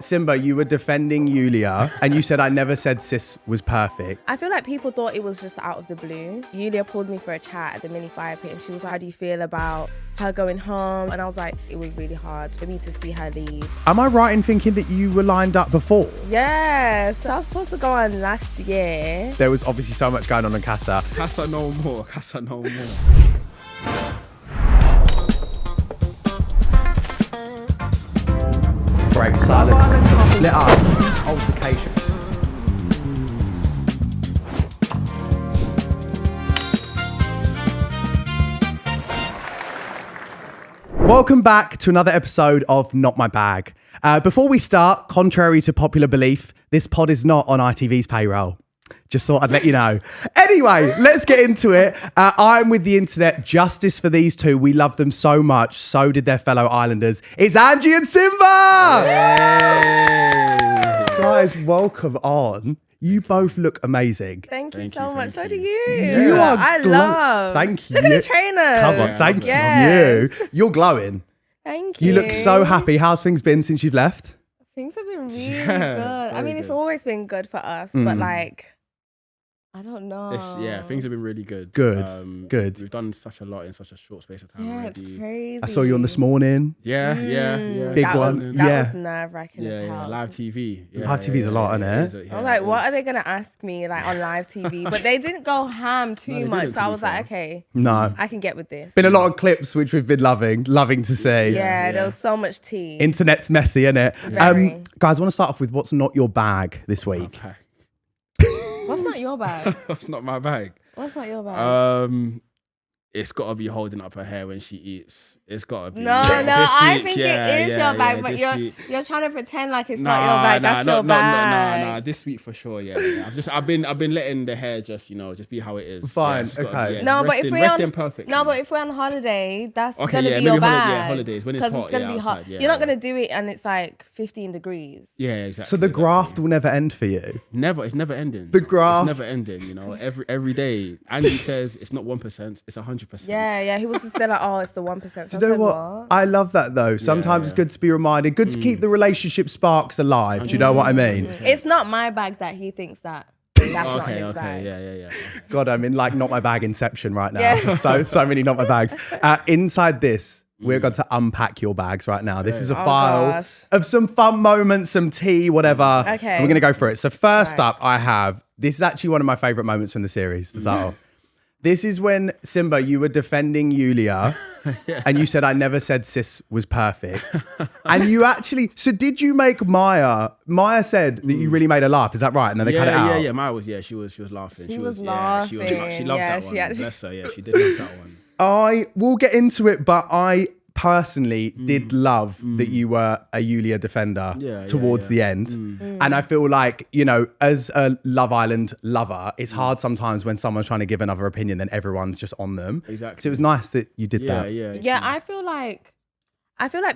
Simba, you were defending Yulia and you said, I never said sis was perfect. I feel like people thought it was just out of the blue. Yulia pulled me for a chat at the mini fire pit and she was like, how do you feel about her going home? And I was like, it was really hard for me to see her leave. Am I right in thinking that you were lined up before? Yes, so I was supposed to go on last year. There was obviously so much going on in Casa. Casa no more, Casa no more. Break silence. Split up. Altercation. Welcome back to another episode of Not My Bag. Before we start, contrary to popular belief, this pod is not on ITV's payroll. Just thought I'd let you know. Anyway, let's get into it. I'm with the internet. Justice for these two. We love them so much. So did their fellow islanders. It's Angie and Simba! Hey. Guys, welcome on. You both look amazing. Thank you Thank so you, much. thank So do you. you. You are I love. Thank you. Look at the trainer. Come on, Yeah, thank yes. you. You're glowing. Thank you. You look so happy. How's things been since you've left? Things have been really Yeah, good. I very mean, it's good. always been good for us, but Mm. like, I don't know. Things have been really good. Good, good. We've done such a lot in such a short space of time Yeah, it's already. crazy. I saw you on this morning. Yeah. Big that one. Was, Yeah. that was nerve-wracking as hell. Live TV. Yeah, Live TV is a lot, isn't it? I was like, what are they going to ask me like on live TV? But they didn't go ham No, too they much. didn't, So to I be was fair. like, okay, No. I can get with this. Been a lot of clips which we've been loving to see. Yeah, there was so much tea. Internet's messy, innit? Very. Guys, I want to start off with what's not your bag this week. Okay. What's not your bag? That's not my bag. What's not your bag? It's got to be holding up her hair when she eats. It's got to be. No, This I week, think yeah, it is yeah, your bag, yeah, but this you're week. you're trying to pretend like it's not your bag. That's your bag. Nah. This week for sure. Yeah. I've been letting the hair just be how it is. Fine, It's gotta be, okay. yeah, No, but if we're resting on perfectly. no, but if we're on holiday, that's Okay, gonna yeah, be maybe your bag. holidays when it's hot, gonna yeah, be hot. outside, yeah, You're not yeah. gonna do it, and it's like 15 degrees. Yeah, exactly. So the exactly. graft will never end for you. Never. It's never ending. The graft. It's never ending. Every day. Andy says it's not 1%. It's 100%. Yeah. He was just there like, oh, it's the 1%. So Do you know what? I love that though. Sometimes it's good to be reminded. Good to keep the relationship sparks alive. Do you know what I mean? It's not my bag that he thinks that. That's not his bag. Yeah. God, I'm in like not my bag inception right now. Yeah. So many not my bags. Inside this, we're going to unpack your bags right now. This is a file gosh. of some fun moments, some tea, whatever. Okay. And we're going to go for it. So first Right. up, I have, this is actually one of my favorite moments from the series to start off. This is when, Simba, you were defending Yulia and you said, I never said sis was perfect. And you actually, so did you make Maya said that you really made her laugh. Is that right? And then they cut it out. Yeah. Maya was, she was laughing. She was She laughing. loved Yeah, that she one. actually- Bless her. Yeah, she did love that one. I will get into it, but I personally did love that you were a Yulia defender towards the end. And I feel like, as a Love Island lover, it's hard sometimes when someone's trying to give another opinion, then everyone's just on them. Exactly. So it was nice that you did that. Yeah, I feel like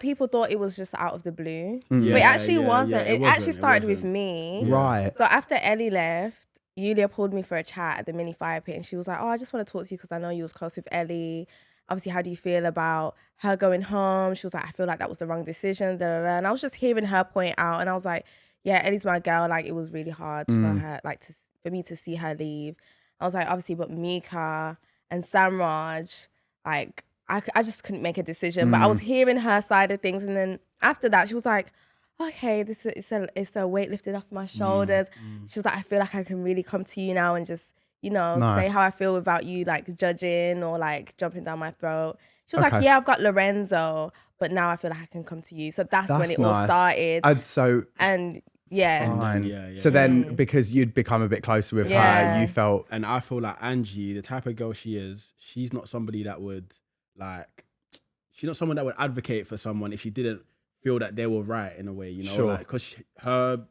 people thought it was just out of the blue. Mm. But it actually wasn't. it It actually wasn't, it started with wasn't. me. Right. So after Ellie left, Yulia pulled me for a chat at the mini fire pit and she was like, oh, I just want to talk to you because I know you was close with Ellie. Obviously, how do you feel about her going home? She was like, I feel like that was the wrong decision. And I was just hearing her point out and I was like, yeah, Ellie's my girl. Like, it was really hard for her, like, for me to see her leave. I was like, obviously, but Mika and Samraj, like, I just couldn't make a decision. But I was hearing her side of things. And then after that, she was like, okay, it's a weight lifted off my shoulders. She was like, I feel like I can really come to you now and just, Nice. say how I feel without you like judging or like jumping down my throat. She was Okay. like, yeah, I've got Lorenzo, but now I feel like I can come to you. So that's when it all nice. started. And Yeah. fine. Yeah. So then, because you'd become a bit closer with her, Yeah. you felt And I feel like Angie, the type of girl she is, she's not somebody that would she's not someone that would advocate for someone if she didn't feel that they were right in a way, Sure. because the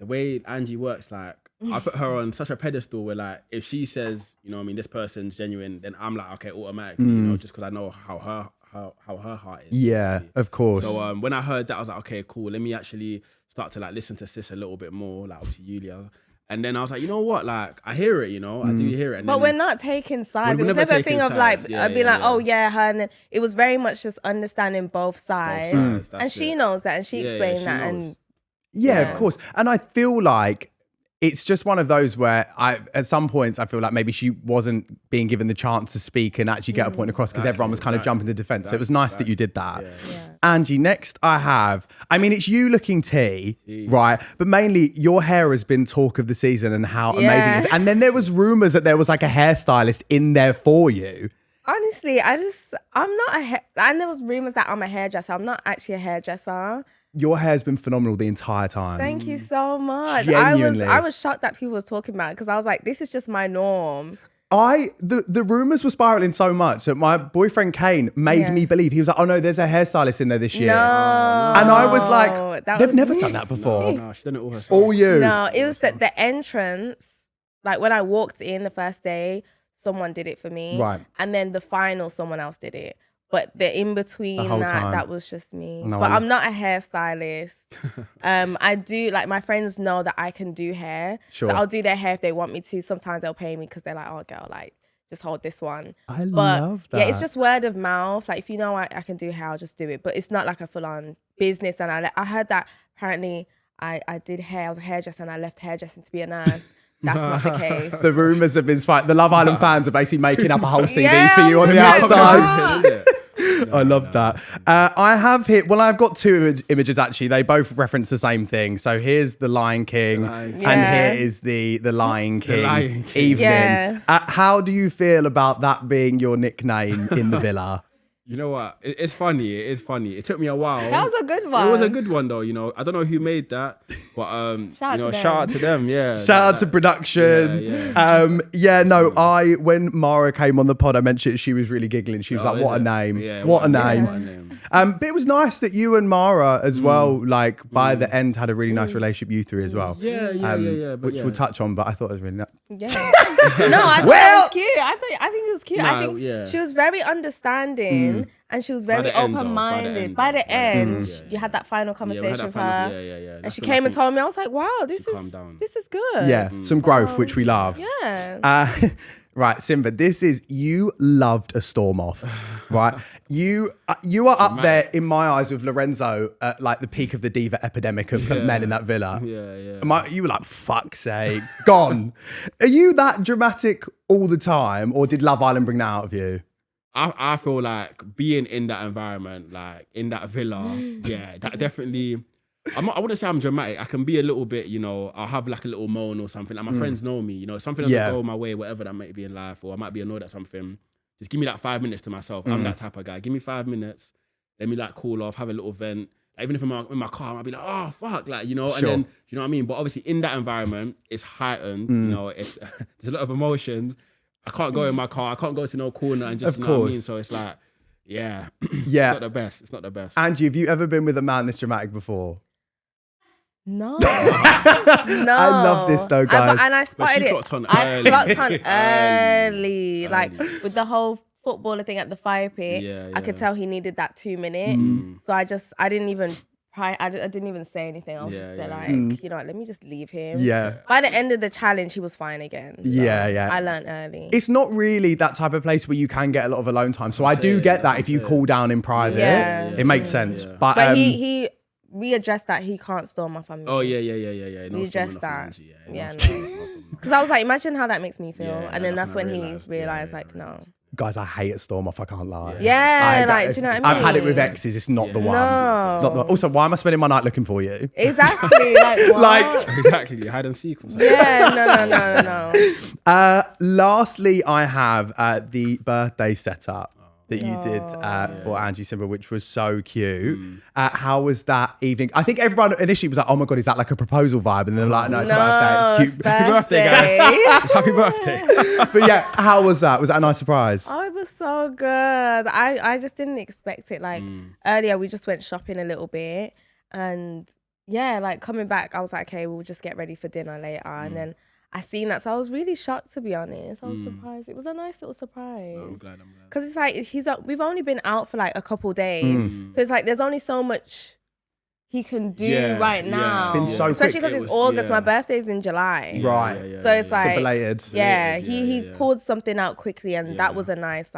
way Angie works, like I put her on such a pedestal where like if she says, this person's genuine, then I'm like, okay, automatically, just because I know how her heart is. yeah, basically. of course. So when I heard that, I was like, okay, cool. Let me actually start to like listen to sis a little bit more, like obviously Yulia. And then I was like, you know what? Like I hear it, I do hear it. And But then, we're not taking sides. We're It was never never a thing taking of like sides. being like, oh yeah, her. And then it was very much just understanding both sides. sides, that's And she it. knows that, and she Yeah, explained she that. knows. And Yeah, Yeah. of course. And I feel like it's just one of those where at some points I feel like maybe she wasn't being given the chance to speak and actually get a point across because everyone was kind of jumping to defense. So it was nice that you did that. Yeah. Angie, next it's you looking tea, right? But mainly your hair has been talk of the season and how amazing it is. And then there was rumors that there was like a hairstylist in there for you. Honestly, I'm not and there was rumors that I'm a hairdresser. I'm not actually a hairdresser. Your hair's been phenomenal the entire time. Thank you so much. Genuinely. I was shocked that people was talking about it because I was like, this is just my norm. The rumors were spiraling so much that my boyfriend Kane made me believe. He was like, oh no, there's a hairstylist in there this year. No. And I was like, they've never done that before. No, she's done it all herself. All you. No, it was the entrance. Like when I walked in the first day, someone did it for me. Right. And then the final, someone else did it. But the in between that was just me. No, but I'm not a hairstylist. I do, like, my friends know that I can do hair. Sure. So I'll do their hair if they want me to. Sometimes they'll pay me because they're like, oh, girl, like, just hold this one. I But love that. yeah, it's just word of mouth. Like, if you know I can do hair, I'll just do it. But it's not like a full-on business. And I heard that apparently I did hair. I was a hairdresser and I left hairdressing to be a nurse. That's not the case. The rumors have been spiked. The Love Island fans are basically making up a whole CV Yeah, for you on the yeah. outside. I love that. I have here, I've got two images actually. They both reference the same thing. So here's the Lion King, and Yeah. here is the Lion King, Lion King. evening. Yes. How do you feel about that being your nickname in the villa? You know what? It's funny. It is funny. It took me a while. That was a good one. It was a good one though. You know, I don't know who made that, but Shout out to shout them. out to them. Yeah. Shout out to production. When Mara came on the pod, I mentioned she was really giggling. She was like, what a name. Yeah, what a name. What a name. But it was nice that you and Mara as well, like by the end, had a really nice relationship, you three as well. Yeah. But Which we'll touch on, but I thought it was really nice. Yeah. No, I thought it was cute. I think it was cute. I Nah, think yeah. she was very understanding and she was very the end, though. open-minded. By By the the end, end, yeah. you had that final Yeah, we had conversation that with final- her. Yeah. And That's she when I came and think- told me, I was like, wow, calmed down. this is good. Yeah, some growth, which we love. Yeah. Right, Simba, this is, you loved a storm off, right? You are up there in my eyes with Lorenzo at like the peak of the diva epidemic of men in that villa. Yeah. You were like, fuck's sake, gone. Are you that dramatic all the time, or did Love Island bring that out of you? I feel like being in that environment, like in that villa, that definitely. I wouldn't say I'm dramatic. I can be a little bit, I'll have like a little moan or something. Like my friends know me, something doesn't go my way, whatever that might be in life, or I might be annoyed at something. Just give me like 5 minutes to myself. I'm that type of guy. Give me 5 minutes. Let me like cool off, have a little vent. Like, even if I'm in my car, I might be like, oh fuck, like, and then, you know what I mean? But obviously in that environment, it's heightened, it's there's a lot of emotions. I can't go in my car. I can't go to no corner and just, what I mean? So it's like, it's not the best. It's not the best. Angie, have you ever been with a man this dramatic before? No. I love this though, guys. And I spotted it. Clocked on I early. clocked on early. Like with the whole footballer thing at the fire pit, I could tell he needed that 2 minutes. So I didn't even I didn't even say anything. I was just there like, let me just leave him. Yeah. By the end of the challenge, he was fine again. So Yeah. I learned early. It's not really that type of place where you can get a lot of alone time. So I do get that if you cool down in private. Yeah. It makes sense. Yeah. But we addressed that he can't store my family. Oh, yeah. We addressed that. Because I was like, imagine how that makes me feel. And then that's when he realized, like, no. guys, I hate a storm off. I can't lie. Yeah, like, do you know what I mean? I've had it with exes. It's not the one. No. It's not the one. Also, why am I spending my night looking for you? Exactly. Like, what? Like- Exactly. Hide and seek. Yeah, no. Lastly, I have the birthday setup that you did for Angie Simba, which was so cute. How was that evening? I think everyone initially was like, oh my God, is that like a proposal vibe? And they're like, no, it's birthday. It's cute. Happy birthday, guys. It's happy birthday. But yeah, how was that? Was that a nice surprise? Oh, it was so good. I just didn't expect it. Like earlier, we just went shopping a little bit. And yeah, like coming back, I was like, okay, we'll just get ready for dinner later. And then I seen that, so I was really shocked, to be honest. I was surprised. It was a nice little surprise. I'm glad. Because it's like we've only been out for like a couple days, so it's like there's only so much he can do right now. It's been so especially quick. because it's August. My birthday's in July. Right. So it's like, belated. he pulled something out quickly, and that was a nice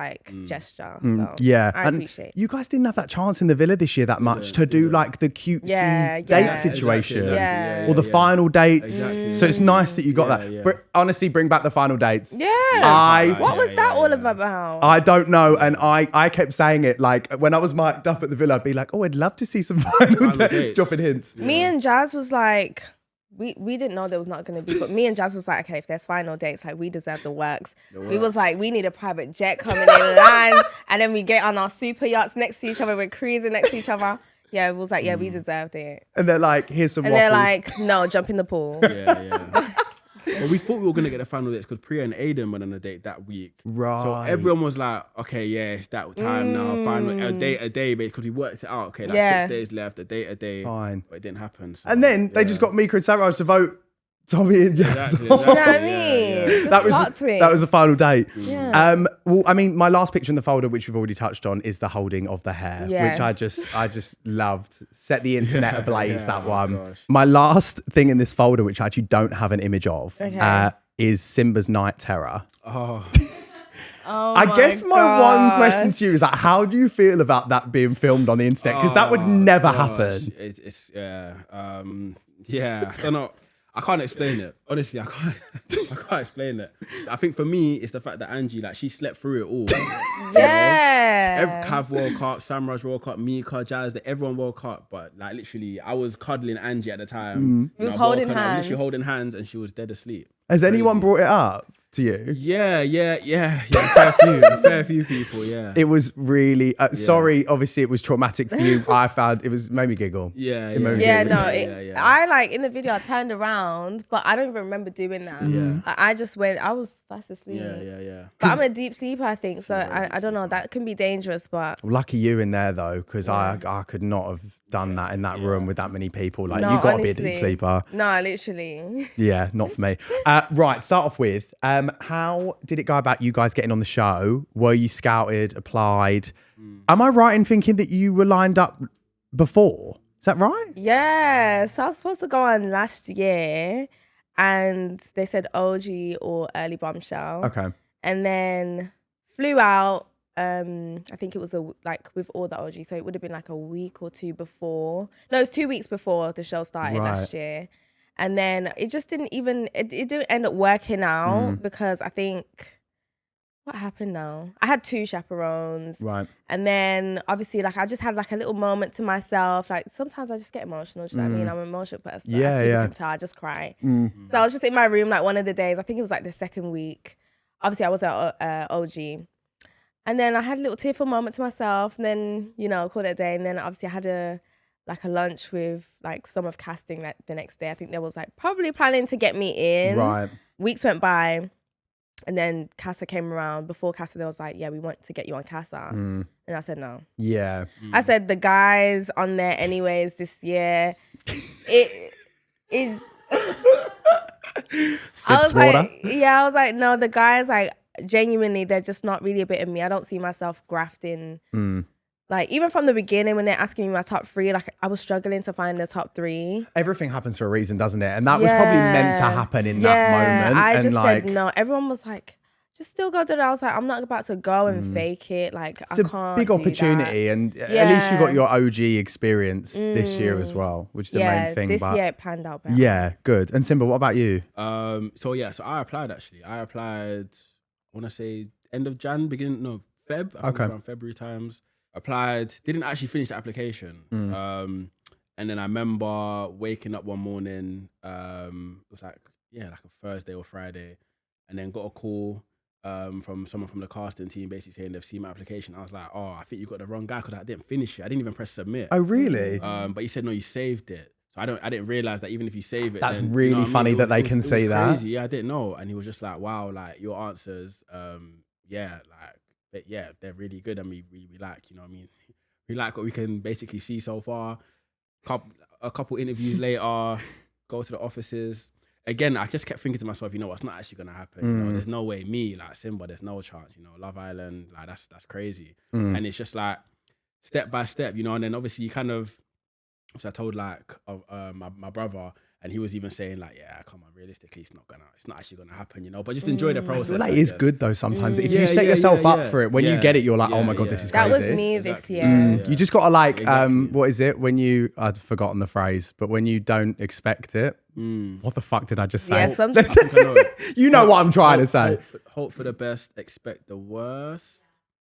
gesture. So I appreciate. You guys didn't have that chance in the villa this year that much to do like the cutesy date situation or the final dates. So it's nice that you got that. But honestly, bring back the final dates. What was that all about? I don't know, and I kept saying it like when I was mic'd up at the villa, I'd be like, oh, I'd love to see some final dates. Dropping hints. Me and Jazz was like, we didn't know there was not going to be, but me and Jazz was like, okay, if there's final dates, like we deserve the works. We was like, we need a private jet coming in land, and then we get on our super yachts next to each other, we're cruising next to each other. Yeah, it was like, we deserved it. And they're like, here's some and waffles. they're like, no, jump in the pool. Well, we thought we were gonna get the final dates because Priya and Aiden went on a date that week. Right. So everyone was like, okay, it's that time now. Final a day, because we worked it out. Okay, that's 6 days left, a day. Fine. But it didn't happen. So, and then they just got Mika and Saraj to vote Tommy and Jazz. Exactly. You know what I mean? That was the final date. Yeah. Well, I mean, my last picture in the folder, which we've already touched on, is the holding of the hair, which I just loved. Set the internet ablaze. That one. Gosh. My last thing in this folder, which I actually don't have an image of, is Simba's night terror. I guess my one question to you is like, how do you feel about that being filmed on the internet? Because that would never happen. It's I don't know. I can't explain it. Honestly, I can't explain it. I think for me, it's the fact that Angie, like, she slept through it all. Yeah. Cav woke up, Samraj woke up, Mika, Jazz, everyone woke up. But like literally, I was cuddling Angie at the time. He was holding hands. I was literally holding hands, and she was dead asleep. Has anyone brought it up to you? Yeah. Fair few people. Yeah. It was really sorry. Obviously, it was traumatic for you. I found it made me giggle. I like in the video, I turned around, but I don't even remember doing that. I was fast asleep. But I'm a deep sleeper, I think. So I don't know. That can be dangerous, but lucky you in there though, because I could not have done that in that room with that many people. Like, no, you got to honestly, be a deep sleeper. No, literally. Yeah, not for me. Right, start off with how did it go about you guys getting on the show? Were you scouted, applied? Am I right in thinking that you were lined up before? Is that right? Yeah, so I was supposed to go on last year, and they said OG or early bombshell. Okay. And then flew out. I think it was with all the OG, so it would have been like a week or two before. No, it was 2 weeks before the show started last year. And then it just didn't even, it didn't end up working out because I think, what happened now? I had 2 chaperones. Right. And then obviously I just had like a little moment to myself. Like sometimes I just get emotional, do you know what I mean? I'm an emotional person. As people can tell, I just cry. So I was just in my room like one of the days, I think it was like the second week. Obviously I was at OG. And then I had a little tearful moment to myself, and then, called it a day. And then obviously I had a lunch with like some of casting the next day. I think there was like probably planning to get me in. Right. Weeks went by, and then Casa came around. Before Casa, they was like, yeah, we want to get you on Casa. And I said no. Yeah. I said the guys on there anyways this year. I was like, no, the guys like, genuinely, they're just not really a bit of me. I don't see myself grafting. Like, even from the beginning when they're asking me my top 3, like I was struggling to find the top 3. Everything happens for a reason, doesn't it? And that was probably meant to happen in that moment. I just said no. Everyone was like, just still go to it. I was like, I'm not about to go and fake it. Like, it's I can't. Big opportunity, and at least you got your OG experience this year as well, which is the main thing. This year it panned out better. Yeah, good. And Simba, what about you? So I applied actually. I want to say end of Feb. I think it was around February times. Applied, didn't actually finish the application. And then I remember waking up one morning, it was like a Thursday or Friday, and then got a call from someone from the casting team basically saying they've seen my application. I was like, oh, I think you got the wrong guy because I didn't finish it. I didn't even press submit. Oh, really? But he said, no, you saved it. So I didn't realize that even if you save it, that's really funny that they can see that. Crazy. Yeah, I didn't know. And he was just like, wow, like your answers, they're really good, and we like, we like what we can basically see so far. A couple interviews later, go to the offices. Again, I just kept thinking to myself, what's not actually gonna happen. There's no way me, like Simba, there's no chance. Love Island, like that's crazy. And it's just like step by step, and then obviously you kind of So I told like my brother, and he was even saying like, yeah, come on, realistically, it's not actually gonna happen, you know. But just enjoy the I process. feel like it is good though sometimes. If you Yeah, set yeah, yourself yeah, up yeah. for it, when you Yeah. get it, you're like, oh Yeah, my God, yeah. this is That crazy. was me this Exactly. year. You just gotta like, Exactly. what is it when you? I'd forgotten the phrase, but when you don't expect it, what the fuck did I just say? Yeah, something. I think I know it. You know what I'm trying to say. Hope for the best, expect the worst.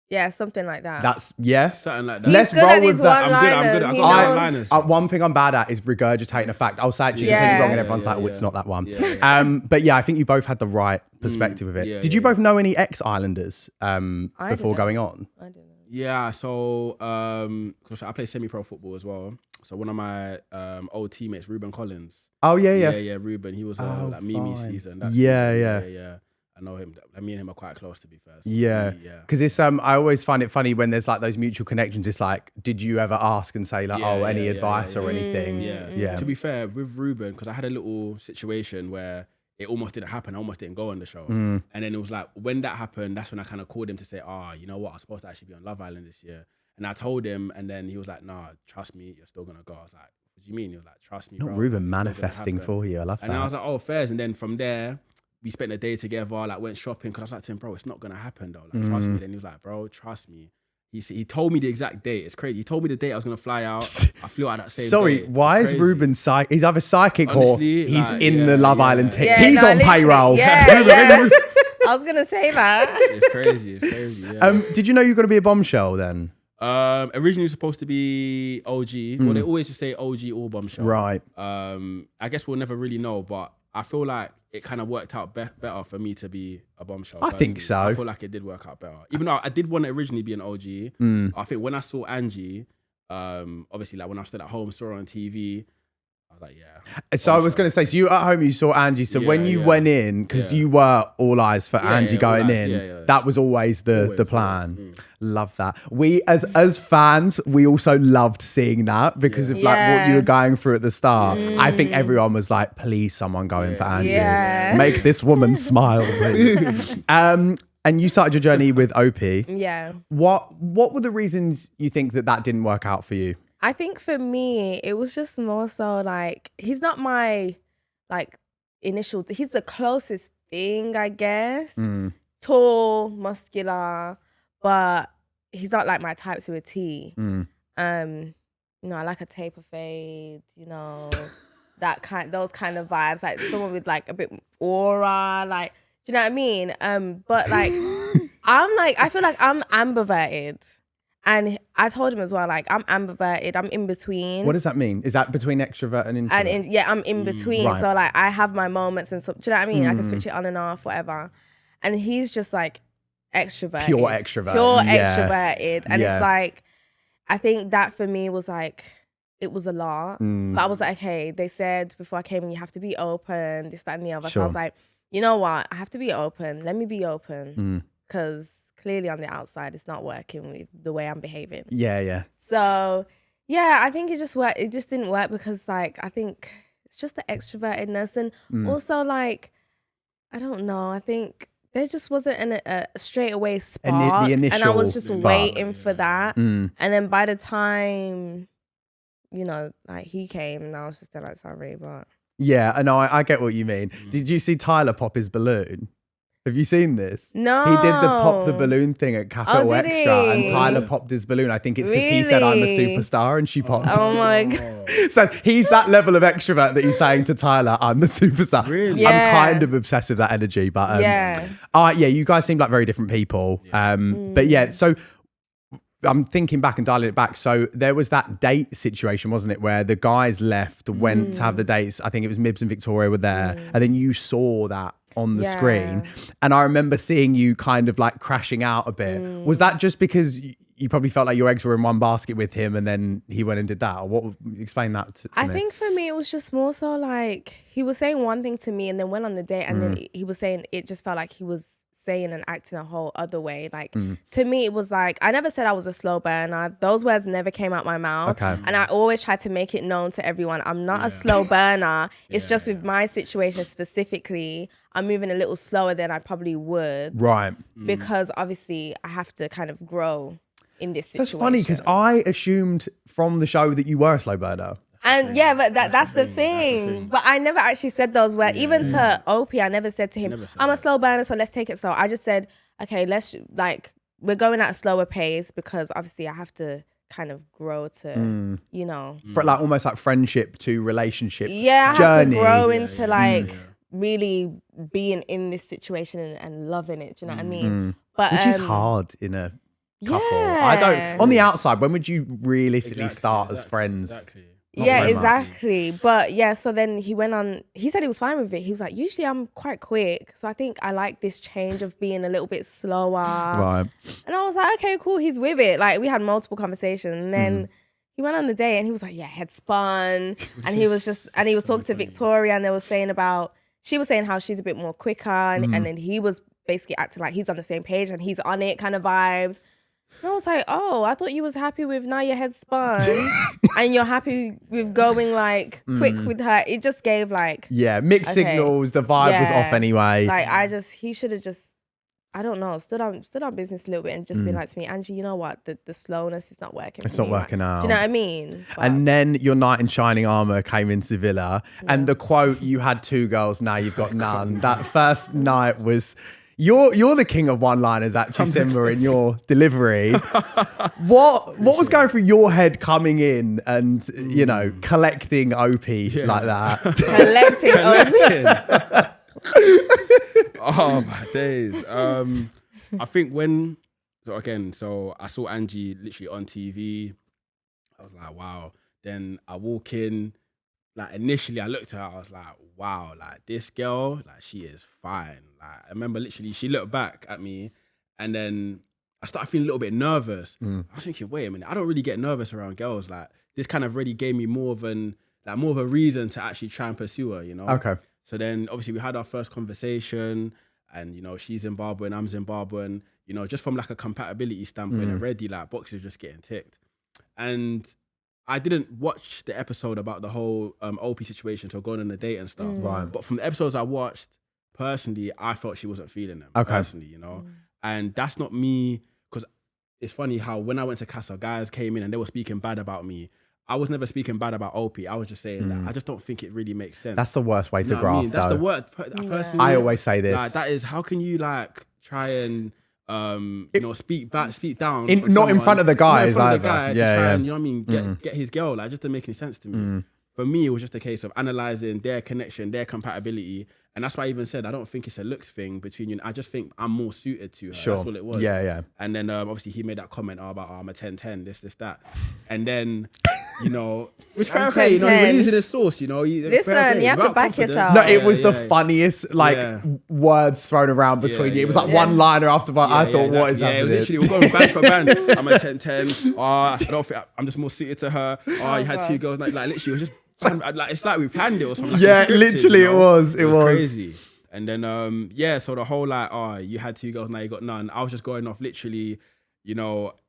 Yeah, something like that. That's Something like that. Let's good roll at with these that. I'm good. one-liners, I he got knows. one-liners. One thing I'm bad at is regurgitating a fact. I'll say it to you completely wrong, and everyone's like, "Oh, it's not that one." But yeah, I think you both had the right perspective of it. yeah, Did you yeah. both know any ex-Islanders before didn't. going on? I don't know. Yeah, so 'cause I play semi-pro football as well. So one of my old teammates, Ruben Collins. Oh yeah. Ruben. He was Oh, like Mimi fine. season. That Yeah, season. yeah. I know him. Me and him are quite close, to be fair. So Yeah, yeah. because it's I always find it funny when there's like those mutual connections. It's like, did you ever ask and say like, Yeah, oh, any yeah, advice yeah, or anything? Yeah. To be fair, with Ruben, because I had a little situation where it almost didn't happen. I almost didn't go on the show. And then it was like, when that happened, that's when I kind of called him to say, you know what? I was supposed to actually be on Love Island this year. And I told him, and then he was like, nah, trust me, you're still going to go. I was like, what do you mean? He was like, trust me, Not bro. Ruben It's still gonna manifesting happen. for you. I love that. And then I was like, oh, fairs. And then from there, we spent a day together, like went shopping. Because I was like to him, bro, it's not going to happen though. Like, trust me. Then he was like, bro, trust me. He told me the exact date. It's crazy. He told me the date I was going to fly out. I flew out that same Sorry, day. why It's is crazy. Ruben psychic? He's either psychic or Honestly, he's like, in the Love Island team. Yeah, He's no, on literally, payroll. Yeah. I was gonna say that. It's crazy. Yeah. Did you know you're going to be a bombshell then? Originally it was supposed to be OG. Well, they always just say OG or bombshell. Right. I guess we'll never really know, but I feel like it kind of worked out better for me to be a bombshell. I think personally. so. I feel like it did work out better. Even though I did want to originally be an OG, I think when I saw Angie, obviously like when I was still at home, saw her on TV, I was like, yeah. So I was going to say, so you at home, you saw Angie. So when you went in, because you were all eyes for Angie going all eyes, in, that was always the plan. yeah. Love that. We as fans, we also loved seeing that because of like what you were going through at the start. I think everyone was like, please, someone go in for Angie. Yeah. Make this woman smile, please. And you started your journey with OP. Yeah. What were the reasons you think that didn't work out for you? I think for me, it was just more so like, he's not my like initial, he's the closest thing, I guess. Tall, muscular, but he's not like my type to a T. You know, I like a taper fade, you know, those kind of vibes, like someone with like a bit aura, like, do you know what I mean? But like, I feel like I'm ambiverted. And I told him as well, like, I'm ambiverted, I'm in between. What does that mean? Is that between extrovert and introvert? And I'm in between. Right. So like, I have my moments and stuff. Do you know what I mean? I can switch it on and off, whatever. And he's just like extroverted. Pure extrovert. Pure Yeah. extroverted. And Yeah. it's like, I think that for me was like, it was a lot. But I was like, okay, they said before I came in, you have to be open, this, that, and the other. So Sure. I was like, you know what? I have to be open. Let me be open. Because clearly on the outside, it's not working with the way I'm behaving. Yeah. So yeah, I think it just worked. It just didn't work because like, I think it's just the extrovertedness. And also like, I don't know, I think there just wasn't a straight away spark. the and I was initial just spark. waiting for that. And then by the time, you know, like he came and I was just like, sorry, but. Yeah, I know. I get what you mean. Did you see Tyler pop his balloon? Have you seen this? No. He did the pop the balloon thing at Capital did Extra, he? and Tyler popped his balloon. I think it's because he said, I'm a Really? superstar, and she popped. Oh my God. So he's that level of extrovert that he's saying to Tyler, I'm the superstar. Really? Yeah. I'm kind of obsessed with that energy, but Yeah. yeah, you guys seem like very different people. But yeah, so I'm thinking back and dialing it back. So there was that date situation, wasn't it, where the guys left, went to have the dates. I think it was Mibs and Victoria were there, and then you saw that on the Yeah. screen. And I remember seeing you kind of like crashing out a bit. Was that just because you probably felt like your eggs were in one basket with him and then he went and did that? Or what? Explain that to I me. think for me, it was just more so like he was saying one thing to me and then went on the date and then he was saying it just felt like he was saying and acting a whole other way. Like to me, it was like, I never said I was a slow burner. Those words never came out my mouth. Okay. And I always tried to make it known to everyone, I'm not a slow burner. It's just with my situation specifically, I'm moving a little slower than I probably would. Right. Because obviously I have to kind of grow in this situation. That's funny because I assumed from the show that you were a slow burner. And yeah, but that's the thing. But I never actually said those words. Even to Opie, I never said to him, I'm a slow burner, so let's take it slow. I just said, okay, we're going at a slower pace because obviously I have to kind of grow to, For like almost like friendship to relationship. Yeah, I journey. have to grow into really being in this situation and loving it. Do you know what I mean? But which is hard in a couple. Yeah. I don't. On the outside, when would you realistically start as friends? Exactly. Yeah, exactly. But yeah, so then he went on, he said he was fine with it. He was like, usually I'm quite quick. So I think I like this change of being a little bit slower. Right. And I was like, okay, cool. He's with it. Like we had multiple conversations. And then he went on the day and he was like, yeah, head spun. And he was talking to Victoria and she was saying how she's a bit more quicker. And then he was basically acting like he's on the same page and he's on it kind of vibes. And I was like, oh, I thought you was happy with now your head spun and you're happy with going like quick with her. It just gave like... Yeah, mixed signals. The vibe was off anyway. Like he should have just, I don't know, stood on business a little bit and just been like to me, Angie, you know what? The slowness is not working. It's not working out. Do you know what I mean? And then your knight in shining armor came into the villa and the quote, you had 2 girls, now you've got none. That first night was... You're the king of one-liners, actually, Simba, in your delivery. What was going through your head coming in and, collecting Opie like that? Collecting Opie. Oh, my days. I think so I saw Angie literally on TV. I was like, wow. Then I walk in. Like initially I looked at her, I was like, wow, like this girl, like she is fine. Like I remember literally she looked back at me and then I started feeling a little bit nervous. I was thinking, wait a minute, I don't really get nervous around girls. Like this kind of really gave me more of a reason to actually try and pursue her, Okay. So then obviously we had our first conversation and she's Zimbabwean, I'm Zimbabwean, just from like a compatibility standpoint already, like boxes just getting ticked. And I didn't watch the episode about the whole OP situation, so going on a date and stuff. Right. But from the episodes I watched, personally, I felt she wasn't feeling them. Okay. Personally, And that's not me, because it's funny how when I went to Casa, guys came in and they were speaking bad about me. I was never speaking bad about OP. I was just saying that I just don't think it really makes sense. That's the worst way to graft, That's though. the word. Personally, I always say this. Like, that is, how can you like try and speak down, not in front of the guys either. Yeah. And, you know what I mean? Get his girl. Like, just didn't make any sense to me. For me, it was just a case of analyzing their connection, their compatibility. And that's why I even said, I don't think it's a looks thing between you. I just think I'm more suited to her. Sure. That's all it was. Yeah. And then obviously he made that comment about, I'm a 10-10, this, that. And then, which fair play, he was using his source, Listen, you have to back yourself. No, it was the funniest, words thrown around between you. It was like one liner after one. I thought, what is happening? Yeah, literally, we're going band for band. I'm a 10-10. Oh, I don't think I'm just more suited to her. Oh, you had 2 girls. Like literally, it was just, like it's like we planned it or something. Like literally, it was crazy. And then so the whole you had 2 girls, now you got none. I was just going off literally.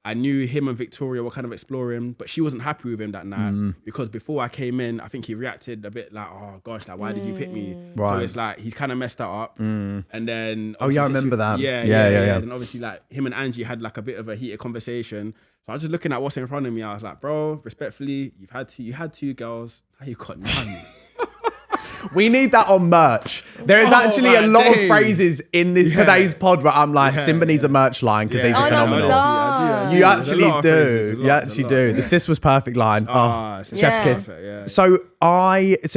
I knew him and Victoria were kind of exploring, but she wasn't happy with him that night because before I came in, I think he reacted a bit like, oh gosh, like why did you pick me? Right. So it's like he's kind of messed that up. And then I remember that. Yeah. And obviously like him and Angie had like a bit of a heated conversation. So I was just looking at what's in front of me. I was like, bro, respectfully, you had 2 girls, now you got none. We need that on merch. There is actually a lot of phrases in this today's pod where I'm like, Simba needs a merch line because these are phenomenal. You actually do. You actually do. The sis was perfect line. Chef's kiss. Yeah. So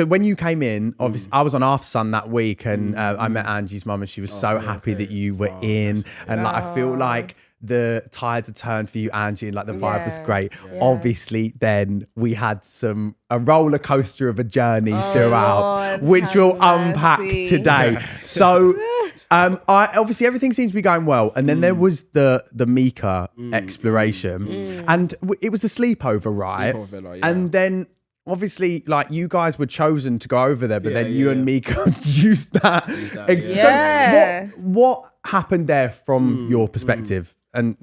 when you came in, obviously I was on After Sun that week and I met Angie's mum and she was so happy that you were in. And like I feel like the tides had turned for you, Angie, and like the vibe was great. Obviously, then we had a roller coaster of a journey throughout, which we'll unpack today. So, obviously everything seems to be going well, and then there was the Mika exploration, and it was the sleepover, right? And then. Obviously, like you guys were chosen to go over there, but then you and Mika used that. So what happened there from your perspective? And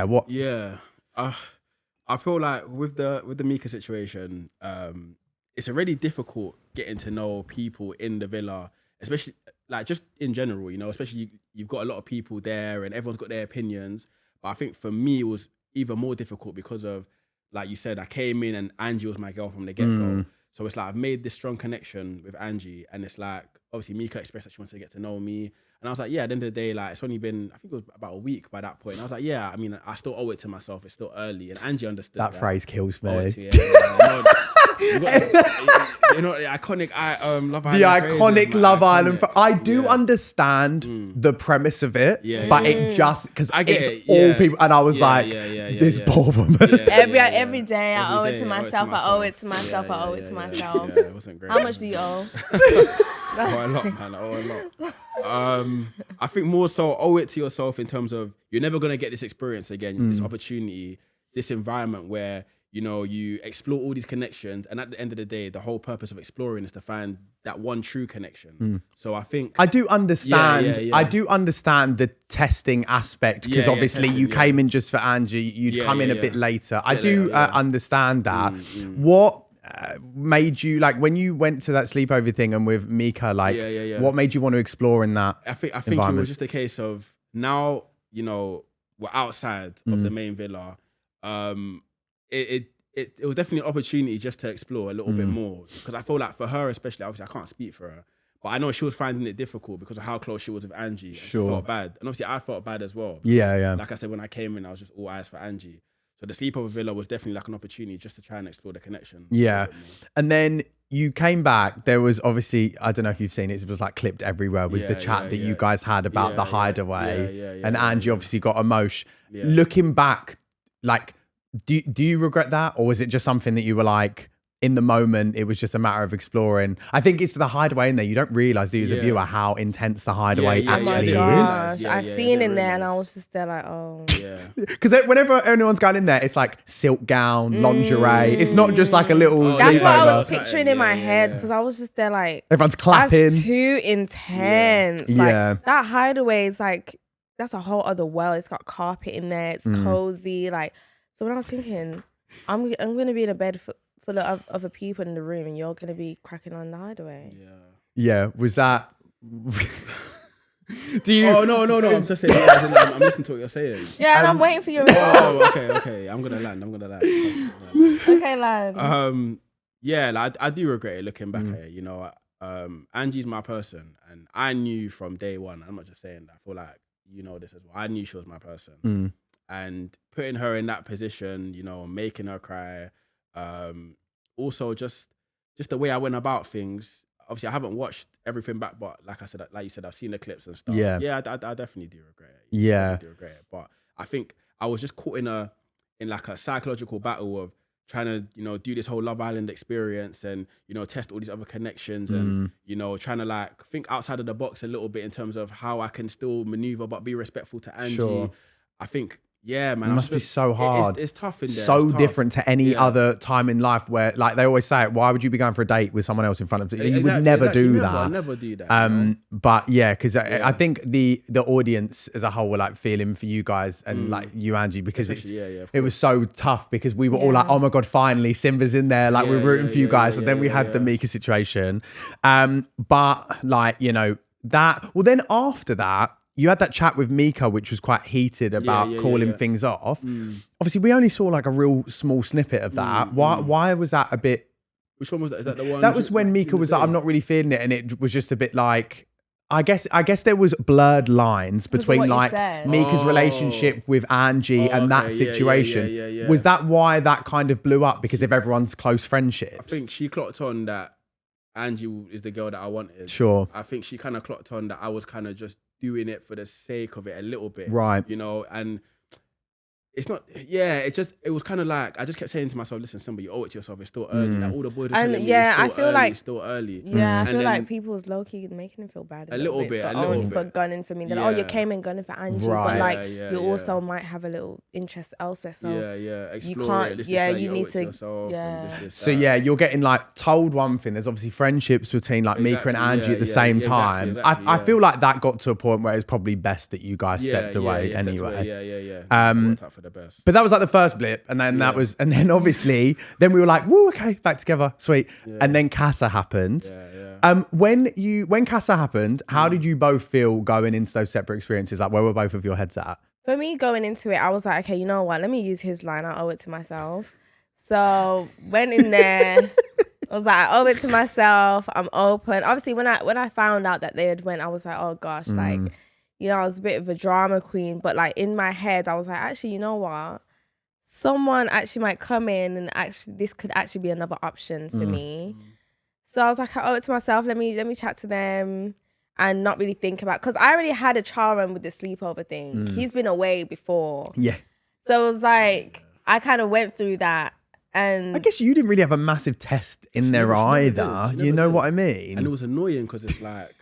what? Yeah, I feel like with the Mika situation, it's already difficult getting to know people in the villa, especially like just in general. Especially you've got a lot of people there, and everyone's got their opinions. But I think for me, it was even more difficult because of. Like you said, I came in and Angie was my girl from the get-go. So it's like I've made this strong connection with Angie, and it's like obviously Mika expressed that she wants to get to know me, and I was like, yeah. At the end of the day, like it's only been, I think it was about a week by that point. And I was like, yeah. I mean, I still owe it to myself. It's still early, and Angie understood that. That phrase kills me. Owe it to, you know, the iconic Love Island. The iconic Love Island. Iconic. I do understand the premise of it, Yeah, but yeah. it just because I get it's it, all yeah. people, and I was Yeah, like, yeah, this yeah. poor woman. Every day I owe it Every to day, myself. I owe it to myself. I owe it to myself. Yeah, it wasn't great. How much do you owe? Oh, a lot, man. Oh, a lot. I think more so owe it to yourself in terms of you're never gonna get this experience again, this opportunity, this environment where you know you explore all these connections, and at the end of the day, the whole purpose of exploring is to find that one true connection. So I think I do understand. Yeah. I do understand the testing aspect because Yeah, obviously testing, you came in just for Angie. You'd come in a bit later. I do later, yeah. understand that. What made you like when you went to that sleepover thing and with Mika? Like, what made you want to explore in that? I think it was just a case of now, you know, we're outside of the main villa. It was definitely an opportunity just to explore a little bit more, because I feel like for her especially, obviously I can't speak for her, but I know she was finding it difficult because of how close she was with Angie. She felt bad, and obviously I felt bad as well. Yeah. Like I said, when I came in, I was just all eyes for Angie. So the sleepover villa was definitely like an opportunity just to try and explore the connection. Yeah. And then you came back. There was obviously, I don't know if you've seen it, it was like clipped everywhere, was the chat that you guys had about the hideaway. And Angie obviously got emotion. Looking back, like, do you regret that? Or was it just something that you were like, in the moment, it was just a matter of exploring? I think it's the hideaway in there. You don't realize, do you, as a viewer, how intense the hideaway actually is. I seen in there and I was just there like, oh. Because whenever anyone's going in there, it's like silk gown, lingerie. It's not just like a little That's what I sleepover. was picturing in my head, because I was just there like, Everyone's clapping. that's too intense. Like, that hideaway is like, that's a whole other world. It's got carpet in there. It's cozy. Like, so when I was thinking, I'm gonna be in a bed full of other people in the room, and you're gonna be cracking on the hideaway. Yeah. Was that? Do you? Oh no! I'm just saying. I'm listening to what you're saying. Yeah, and I'm waiting for your. Oh, okay. I'm gonna land. Okay, land. Yeah, like, I do regret it looking back at it. You know, Angie's my person, and I knew from day one. I'm not just saying that. I feel like you know this as well. I knew she was my person, and putting her in that position, you know, making her cry. Also just the way I went about things. Obviously I haven't watched everything back, but like you said, I've seen the clips and stuff. I definitely do regret it. I do regret it. But I think I was just caught in like a psychological battle of trying to, you know, do this whole Love Island experience and, you know, test all these other connections and, you know, trying to like think outside of the box a little bit in terms of how I can still maneuver but be respectful to Angie. I think, yeah, man. It must be so hard. It's tough in there. So different to any other time in life where, like they always say, why would you be going for a date with someone else in front of you? You would never do that. Never do that. You know? But yeah, because I think the audience as a whole were like feeling for you guys and like you, Angie, because it was so tough because we were all like, oh my God, finally Simba's in there. Like we're rooting for you guys. And then we had the Mika situation. But like, you know, well then after that, you had that chat with Mika, which was quite heated about calling things off. Obviously, we only saw like a real small snippet of that. Why was that a bit? Which one was that? Is that the one? That was when Mika was like, I'm not really feeling it. And it was just a bit like, I guess there was blurred lines between like Mika's relationship with Angie and that situation. Was that why that kind of blew up? Because of everyone's close friendships? I think she clocked on that Angie is the girl that I wanted. Sure. I think she kind of clocked on that I was kind of just doing it for the sake of it a little bit. Right. You know, and it's not, it was kind of like, I just kept saying to myself, listen, Simba, you owe it to yourself. It's still early. Like all the boys are telling me I feel like it's still early. Yeah, I feel like people's low-key making him feel bad a little bit for gunning for me. Then, you came in gunning for Angie, but like you also might have a little interest elsewhere. So you can't, you need to, So you're getting like told one thing. There's obviously friendships between like Mika and Angie at the same time. Exactly, I feel like that got to a point where it's probably best that you guys stepped away anyway. Worked out for the best. But that was like the first blip, and then and then obviously, then we were like, woo, okay, back together, sweet. And then Casa happened. When Casa happened, how did you both feel going into those separate experiences? Like, where were both of your heads at? For me, going into it, I was like, okay, you know what? Let me use his line. I owe it to myself. So went in there. I was like, I owe it to myself. I'm open. Obviously, when I found out that they had went, I was like, oh gosh, like, you know, I was a bit of a drama queen. But like in my head, I was like, actually, you know what? Someone actually might come in and actually this could actually be another option for me. So I was like, I owe it to myself. Let me chat to them and not really think about, because I already had a trial run with the sleepover thing. He's been away before. Yeah. So it was like, I kind of went through that. And I guess you didn't really have a massive test in there either. You know what I mean? And it was annoying because it's like,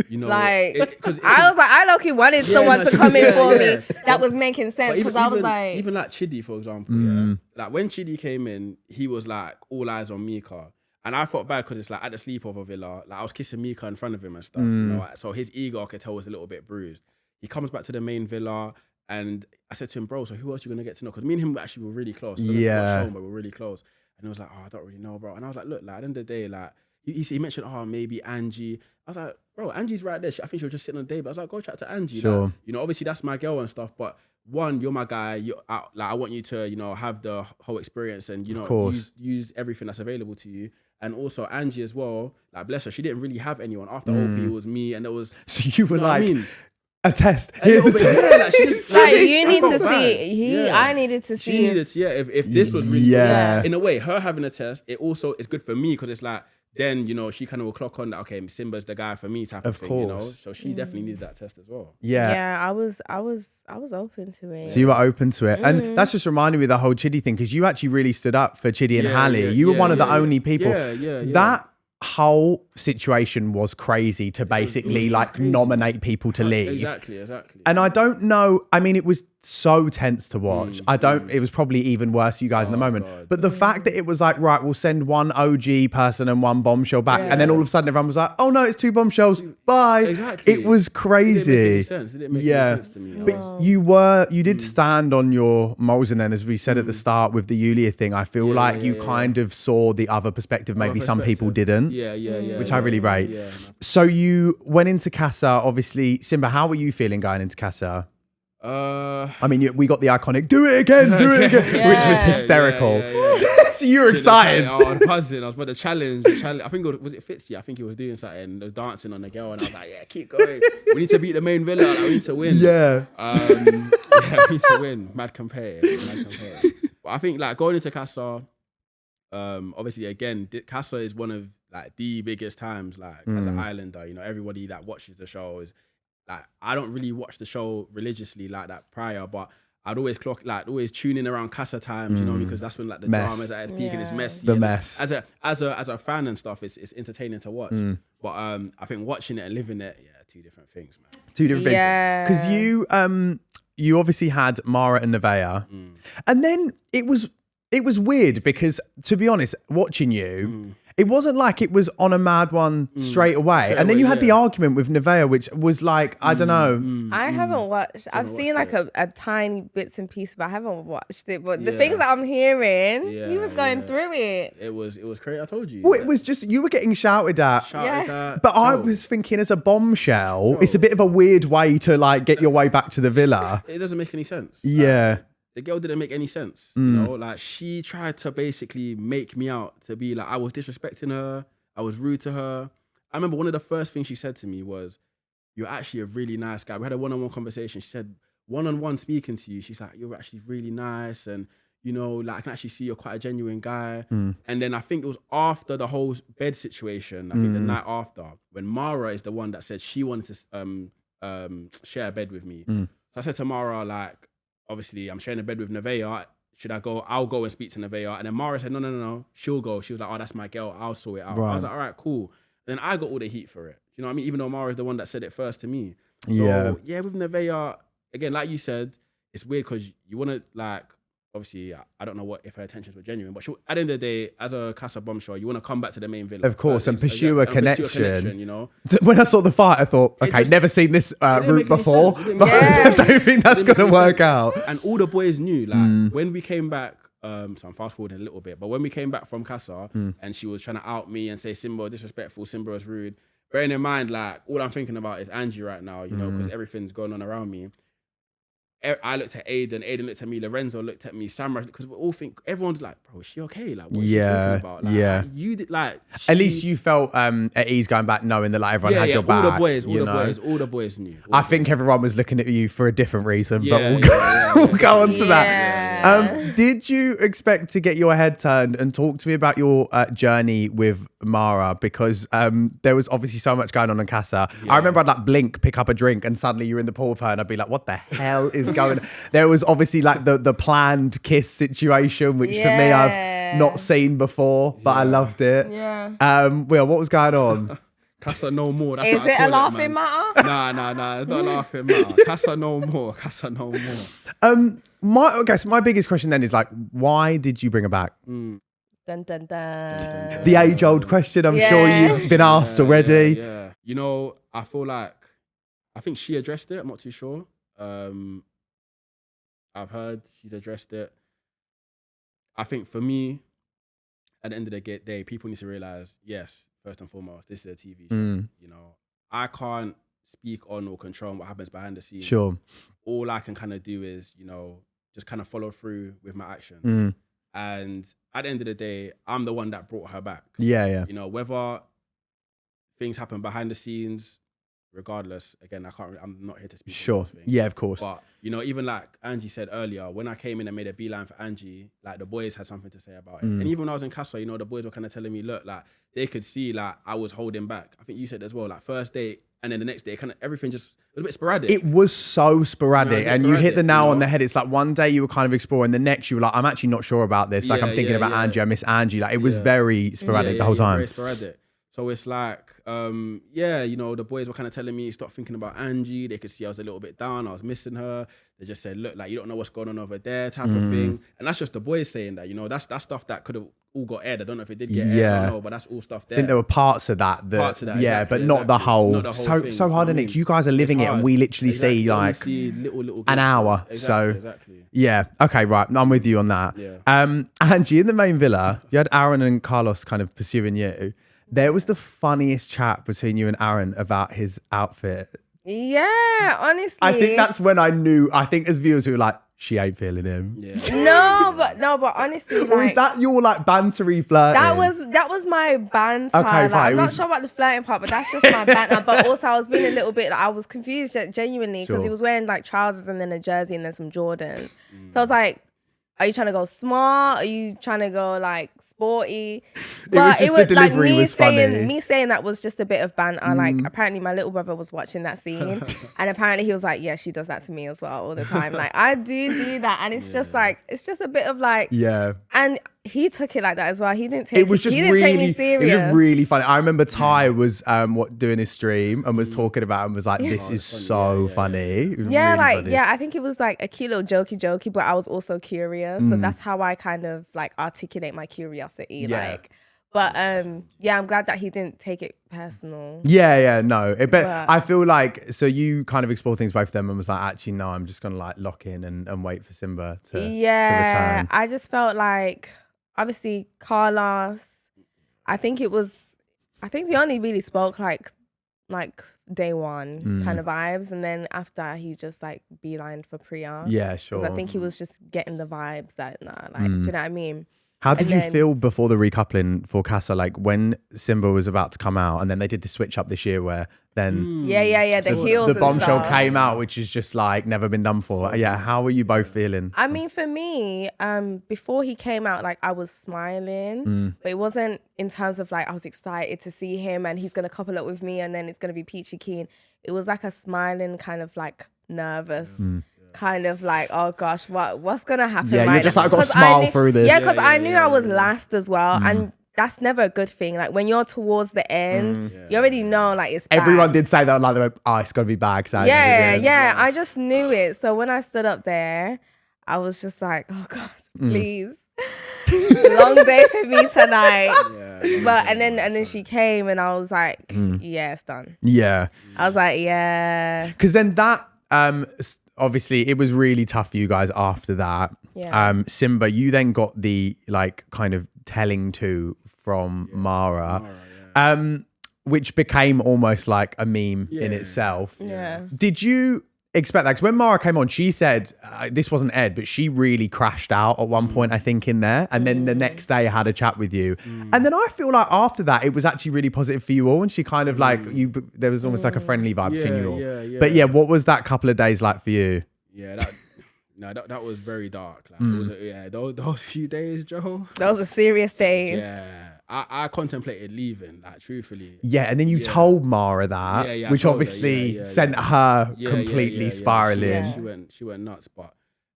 you know, like, I was like, I low-key wanted someone to come in for me that was making sense, because I was like... Even like Chidi, for example, like when Chidi came in, he was like, all eyes on Mika. And I felt bad because it's like at the sleepover villa, like I was kissing Mika in front of him and stuff, you know, so his ego, I could tell, was a little bit bruised. He comes back to the main villa and I said to him, bro, so who else are you going to get to know? Because me and him actually were really close. Yeah. But we're really close. And he was like, oh, I don't really know, bro. And I was like, look, like at the end of the day, like, he mentioned, oh, maybe Angie. I was like, bro, Angie's right there. I think she was just sitting on the day. But I was like, go chat to Angie. Sure. Like, you know, obviously that's my girl and stuff. But one, you're my guy. I want you to, you know, have the whole experience and, you know, use everything that's available to you. And also Angie as well, like bless her, she didn't really have anyone. After OP, it was me, and there was... So you were like... I mean? A test. Here's a test. Yeah, like, she just, you need to see. I needed to see. She needed to, if this was really... Yeah. In a way, her having a test, it also is good for me because it's like, then, you know, she kind of will clock on that, okay, Simba's the guy for me type of thing, you know? So she definitely needed that test as well. Yeah. Yeah, I was open to it. So you were open to it. And that's just reminding me of the whole Chidi thing, because you actually really stood up for Chidi and Hallie. You were one of the only people. That whole situation was crazy to basically nominate people to leave. Exactly. And I don't know, I mean, it was so tense to watch. It was probably even worse for you guys in the moment. God. But the fact that it was like, right, we'll send one OG person and one bombshell back. And then all of a sudden everyone was like, oh no, it's two bombshells. Bye. Exactly. It was crazy. It didn't make any sense to me. But you did stand on your morals, and then as we said at the start with the Yulia thing, I feel like you kind of saw the other perspective. Maybe some people didn't. Which I really rate. So you went into Casa, obviously. Simba, how were you feeling going into Casa? I mean, we got the iconic "do it again," which was hysterical. So you were excited. I was buzzing. I was about the challenge. I think was it Fitzy? I think he was doing something. Was dancing on the girl, and I was like, "Yeah, keep going. We need to beat the main villa. Like, we need to win." We need to win. Mad competitive. But I think like going into Casa, obviously again, Casa is one of like the biggest times. Like as an islander, you know, everybody that watches the show is. Like, I don't really watch the show religiously like that prior, but I'd always always tune in around Casa times, you know, because that's when like the drama's at its peak and it's messy. The mess. As a fan and stuff, it's entertaining to watch. But I think watching it and living it, two different things, man. Two different things. Because you obviously had Mara and Nevaeh, and then it was weird because, to be honest, watching you. It wasn't like it was on a mad one straight away. And then you had the argument with Nevaeh, which was like, I don't know. I haven't watched. I've seen like a tiny bits and pieces, but I haven't watched it. But the things that I'm hearing, he was going through it. It was crazy. I told you. Well, it was just, you were getting shouted at. But I was thinking, as a bombshell, it's a bit of a weird way to like get your way back to the villa. It doesn't make any sense. Yeah. The girl didn't make any sense, you know? Like, she tried to basically make me out to be like, I was disrespecting her, I was rude to her. I remember one of the first things she said to me was, you're actually a really nice guy. We had a one-on-one conversation. She said, one-on-one speaking to you, she's like, you're actually really nice, and, you know, like, I can actually see you're quite a genuine guy. And then I think it was after the whole bed situation, I think the night after, when Mara is the one that said she wanted to share a bed with me. So I said to Mara, like, obviously, I'm sharing a bed with Nevaeh. Should I go? I'll go and speak to Nevaeh. And then Mara said, no. She'll go. She was like, oh, that's my girl. I'll sort it out. Right. I was like, all right, cool. And then I got all the heat for it. You know what I mean? Even though Mara is the one that said it first to me. So, with Nevaeh, again, like you said, it's weird because you want to, like, obviously, I don't know if her intentions were genuine, but at the end of the day, as a Casa bombshell, you want to come back to the main villa. Of course, and pursue a connection. You know? When I saw the fight, I thought, okay, never seen this route before, but I don't think that's going to work out. And all the boys knew, like, when we came back, so I'm fast forwarding a little bit, but when we came back from Casa and she was trying to out me and say Simba was disrespectful, Simba was rude, bearing in mind, like, all I'm thinking about is Angie right now, you know, because everything's going on around me. I looked at Aiden looked at me, Lorenzo looked at me, Samra, because we all think, everyone's like, bro, is she okay? Like, what is she talking about? Like, you did, like, at least you felt at ease going back, knowing that like everyone had your back. All the boys knew. I think everyone was looking at you for a different reason, but we'll go on to that. Did you expect to get your head turned and talk to me about your journey with Mara? Because there was obviously so much going on in Casa. I remember I'd like blink, pick up a drink, and suddenly you're in the pool with her, and I'd be like, what the hell is going on? There was obviously like the planned kiss situation, which for me I've not seen before, but I loved it. Will, what was going on? Casa no more. That's Is what I it call a laughing matter? Nah. It's not a laughing matter. Casa no more. My biggest question then is like, why did you bring her back? Dun, dun, dun. The age-old question. I'm sure you've been asked already. Yeah. You know, I think she addressed it. I'm not too sure. I've heard she's addressed it. I think for me, at the end of the day, people need to realize, yes, first and foremost, this is a TV show. You know, I can't speak on or control what happens behind the scenes. Sure. All I can kind of do is, you know, just kind of follow through with my actions. And at the end of the day, I'm the one that brought her back. Yeah. You know, whether things happen behind the scenes, regardless, again, I'm not here to speak. Sure. Yeah, of course. But, you know, even like Angie said earlier, when I came in and made a beeline for Angie, like the boys had something to say about it. And even when I was in Casa, you know, the boys were kind of telling me, look, like they could see like I was holding back. I think you said as well, like first day and then the next day, kind of everything just was a bit sporadic. It was so sporadic. You hit the nail on the head. It's like one day you were kind of exploring, the next you were like, I'm actually not sure about this. Like I'm thinking about Angie, I miss Angie. Like it was very sporadic the whole time. Very sporadic. So it's like, you know, the boys were kind of telling me, stop thinking about Angie. They could see I was a little bit down. I was missing her. They just said, look, like, you don't know what's going on over there type of thing. And that's just the boys saying that, you know, that's stuff that could have all got aired. I don't know if it did get aired. I don't know, but that's all stuff there. I think there were parts of that. But not the whole. Not the whole thing, so hard, isn't it? You guys are living it and we literally see like little an hour. Yeah. Okay, right. I'm with you on that. Angie, in the main villa, you had Aaron and Carlos kind of pursuing you. There was the funniest chat between you and Aaron about his outfit. Yeah, honestly. I think that's when I knew. I think as viewers we were like, she ain't feeling him. Yeah. No, but honestly, or is that your like bantery flirting? That was my banter. Okay, like, I'm not sure about the flirting part, but that's just my banter. But also, I was being a little bit. Like, I was confused genuinely because he was wearing like trousers and then a jersey and then some Jordans. So I was like, are you trying to go smart? Are you trying to go like sporty? But it was like me saying that was just a bit of banter. Like apparently my little brother was watching that scene and apparently he was like, yeah, she does that to me as well all the time. Like I do that and it's just like, it's just a bit of like, and he took it like that as well. He didn't take me serious. It was just really funny. I remember Ty was doing his stream and was talking about it and was like, this is so funny. I think it was like a cute little jokey, but I was also curious. So that's how I kind of like articulate my curiosity. But I'm glad that he didn't take it personal. But I feel like, so you kind of explored things both of them and was like, actually no, I'm just gonna like lock in and wait for Simba to return. I just felt like, obviously Carlos, I think we only really spoke like day one kind of vibes, and then after he just like beelined for Priya. Yeah, sure. Because I think he was just getting the vibes that do you know what I mean? How did you feel before the recoupling for Casa? Like when Simba was about to come out, and then they did the switch up this year where then the heels, the bombshell came out, which is just like never been done before. How were you both feeling? I mean, for me, before he came out, like I was smiling, but it wasn't in terms of like I was excited to see him and he's gonna couple up with me and then it's gonna be peachy keen. It was like a smiling kind of like nervous. Kind of like, oh gosh, what's gonna happen? Yeah, you're just like, I've got to smile through this. Yeah, because I knew I was last as well, and that's never a good thing. Like when you're towards the end, you already know like it's bad. Everyone did say that, like they went, oh, it's gotta be Bagg. I just knew it. So when I stood up there, I was just like, oh God, please. Long day for me tonight. And then she came and I was like, yeah, it's done. Yeah. I was like, yeah. Because then that obviously it was really tough for you guys after that. Simba, you then got the like kind of telling to from Mara, which became almost like a meme in itself. Did you expect that. Because when Mara came on, she said, this wasn't Ed, but she really crashed out at one point, I think, in there. And then the next day I had a chat with you. And then I feel like after that, it was actually really positive for you all. And she kind of like, there was almost like a friendly vibe between you all. But yeah, what was that couple of days like for you? Yeah, that was very dark. Like, it was those few days, Joe. Those are serious days. Yeah. I contemplated leaving, like, truthfully. Yeah, and then you told Mara that, which obviously sent her completely spiraling. She went nuts. But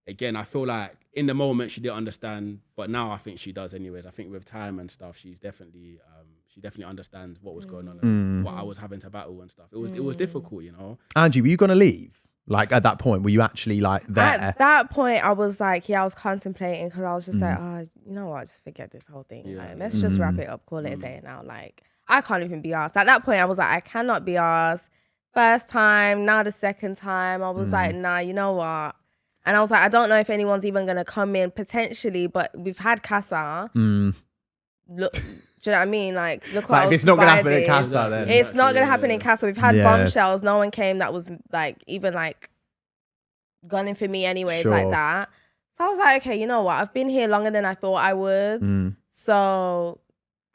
again, I feel like in the moment she didn't understand, but now I think she does anyways. I think with time and stuff, she definitely understands what was going on and what I was having to battle and stuff. It was difficult, you know. Angie, were you gonna leave? Like at that point, were you actually like there? At that point, I was like, I was contemplating because I was just like, you know what, just forget this whole thing. Like, let's just wrap it up, call it a day now. Like, I can't even be asked. At that point, I was like, I cannot be asked. First time, now the second time, I was like, nah, you know what? And I was like, I don't know if anyone's even gonna come in potentially, but we've had Casa. Look. Do you know what I mean? Like, look what I was if it's not going to happen in providing. Casa, then. It's not going to happen in Casa. We've had bombshells. No one came that was, like, even, like, gunning for me anyways, like that. So I was like, okay, you know what? I've been here longer than I thought I would. So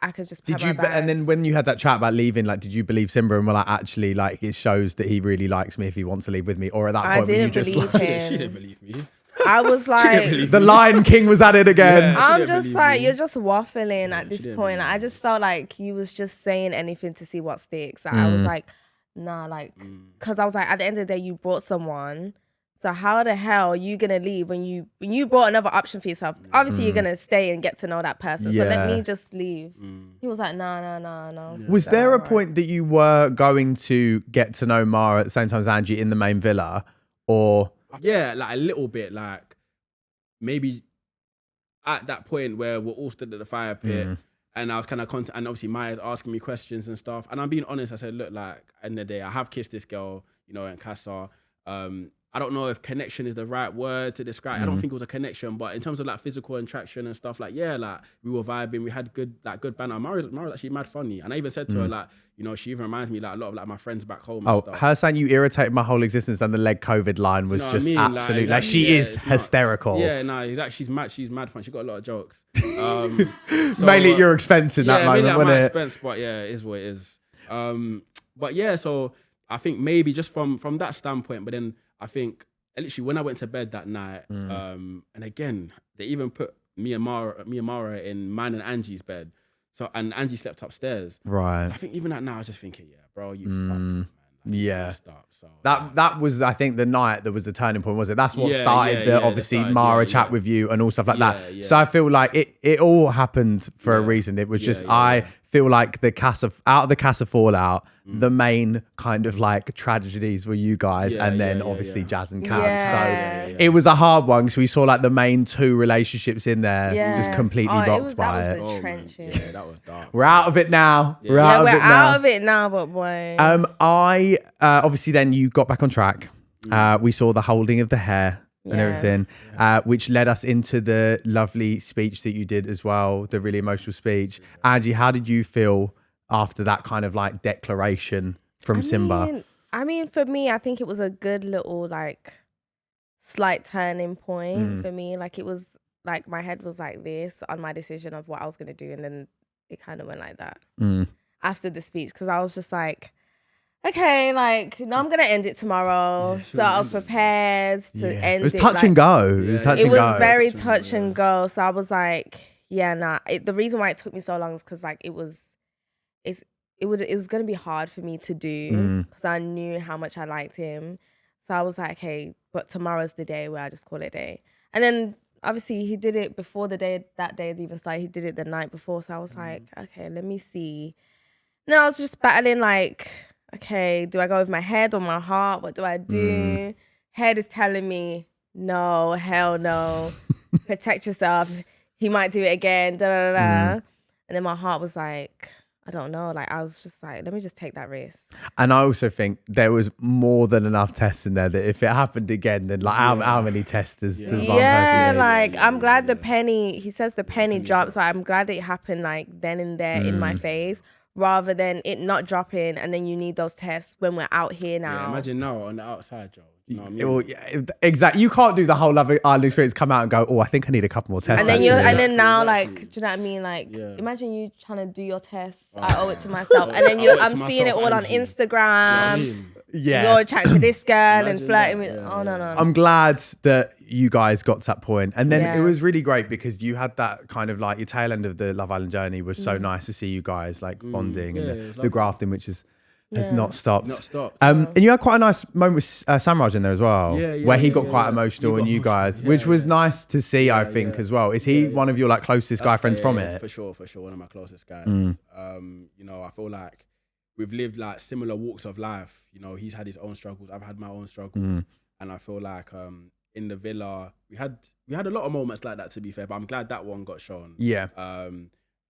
I could just pack my bags. And then when you had that chat about leaving, like, did you believe Simba and were like, actually, like, it shows that he really likes me if he wants to leave with me? Or at that point, were you just like... She didn't believe me. I was like, the Lion King was at it again. Yeah, I'm just like, you're just waffling at this point. Like, I just felt like you was just saying anything to see what sticks. Like, I was like, nah, like, because I was like, at the end of the day, you brought someone. So how the hell are you gonna leave when you brought another option for yourself? Obviously, you're gonna stay and get to know that person. So let me just leave. He was like, no. Was there a point that you were going to get to know Mara at the same time as Angie in the main villa, or? Yeah, like a little bit, like maybe at that point where we're all stood at the fire pit and I was kind of and obviously Maya's asking me questions and stuff. And I'm being honest, I said, look, like, end of the day, I have kissed this girl, you know, in Casa. I don't know if connection is the right word to describe. I don't think it was a connection, but in terms of like physical attraction and stuff, like, yeah, like we were vibing, we had good banter. Mara's actually mad funny. And I even said to her, like, you know, she even reminds me like a lot of like my friends back home and stuff. Her saying you irritated my whole existence and the leg COVID line was just absolute. Like, she is hysterical. Yeah, no, exactly. She's mad fun. She got a lot of jokes. Mainly at your expense in that moment, at wasn't my it? expense, but yeah, it is what it is. But yeah, so I think maybe just from that standpoint, but then I think literally when I went to bed that night, and again, they even put me and Mara in mine and Angie's bed. So, and Angie slept upstairs. Right. So I think even that night, I was just thinking, yeah, bro, you fucked up, man. Like, yeah. So that was, I think, the night that was the turning point, was it? That's what started obviously Mara chat with you and all stuff like that. Yeah. So I feel like it all happened for a reason. It was just I feel like out of the Casa fallout, the main kind of like tragedies were you guys, and then obviously Jazz and Cam. So it was a hard one because we saw like the main two relationships in there just completely rocked by it. That was the trenches. Yeah, that was dark. We're out of it now. We're out of it now, but boy. I obviously then you got back on track. We saw the holding of the hair and everything, which led us into the lovely speech that you did as well, the really emotional speech. Angie, how did you feel after that kind of like declaration from Simba? I mean, for me, I think it was a good little like slight turning point for me. Like, it was like my head was like this on my decision of what I was going to do. And then it kind of went like that after the speech, because I was just like, okay, like, no, I'm going to end it tomorrow. Yeah, sure. So I was prepared to end it. It was touch and go. It was very touch and go. So I was like, yeah, nah. The reason why it took me so long is because like it was going to be hard for me to do because I knew how much I liked him. So I was like, okay, but tomorrow's the day where I just call it a day. And then obviously he did it before that day had even started. He did it the night before. So I was like, okay, let me see. And then I was just battling like, okay, do I go with my head or my heart? What do I do? Head is telling me, no, hell no. Protect yourself. He might do it again. Da, da, da, da. And then my heart was like, I don't know. Like, I was just like, let me just take that risk. And I also think there was more than enough tests in there that if it happened again, then like how many tests does one person need? Like, I'm glad he says the penny drops. Like, I'm glad it happened like then and there in my face, rather than it not dropping and then you need those tests when we're out here now. Yeah, imagine now on the outside, Joe. You know what I mean? Well, yeah, exactly. You can't do the whole Love Island experience, come out and go, oh, I think I need a couple more tests. And then actually. now, Exactly. like, do you know what I mean? Like, Yeah. imagine you trying to do your tests. I owe it to myself, and then I'm seeing it all on Angie. Instagram. Yeah. You're chatting to this girl and Imagine flirting that. with. Yeah, Oh no. I'm glad that you guys got to that point. And then Yeah. it was really great because you had that kind of like your tail end of the Love Island journey was so nice to see you guys like bonding Yeah, it and was the lovely. grafting, which has not stopped. Not stopped. And you had quite a nice moment with Samraj in there as well, Yeah, where he yeah, got yeah, quite yeah. emotional He and got you guys, emotional. which Yeah, was yeah. nice to see, I think, yeah. as well. Is he Yeah, one of your like closest guy friends from it? For sure. One of my closest guys. Mm. You know, I feel like we've lived like similar walks of life. You know, he's had his own struggles. I've had my own struggles. And I feel like in the villa, we had a lot of moments like that, to be fair, but I'm glad that one got shown. Yeah.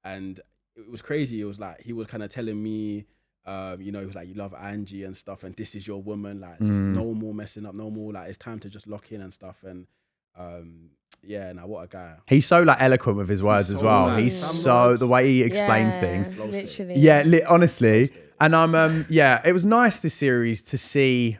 And it was crazy. It was like, he was kind of telling me, you know, he was like, you love Angie and stuff, and this is your woman, like, just no more messing up, no more, like, it's time to just lock in and stuff. And yeah, now what a guy. He's so like eloquent with his words as so well. nice. He's Samraj. so, the way he explains Yeah, things. literally. Yeah, honestly. And I'm, yeah, it was nice this series to see,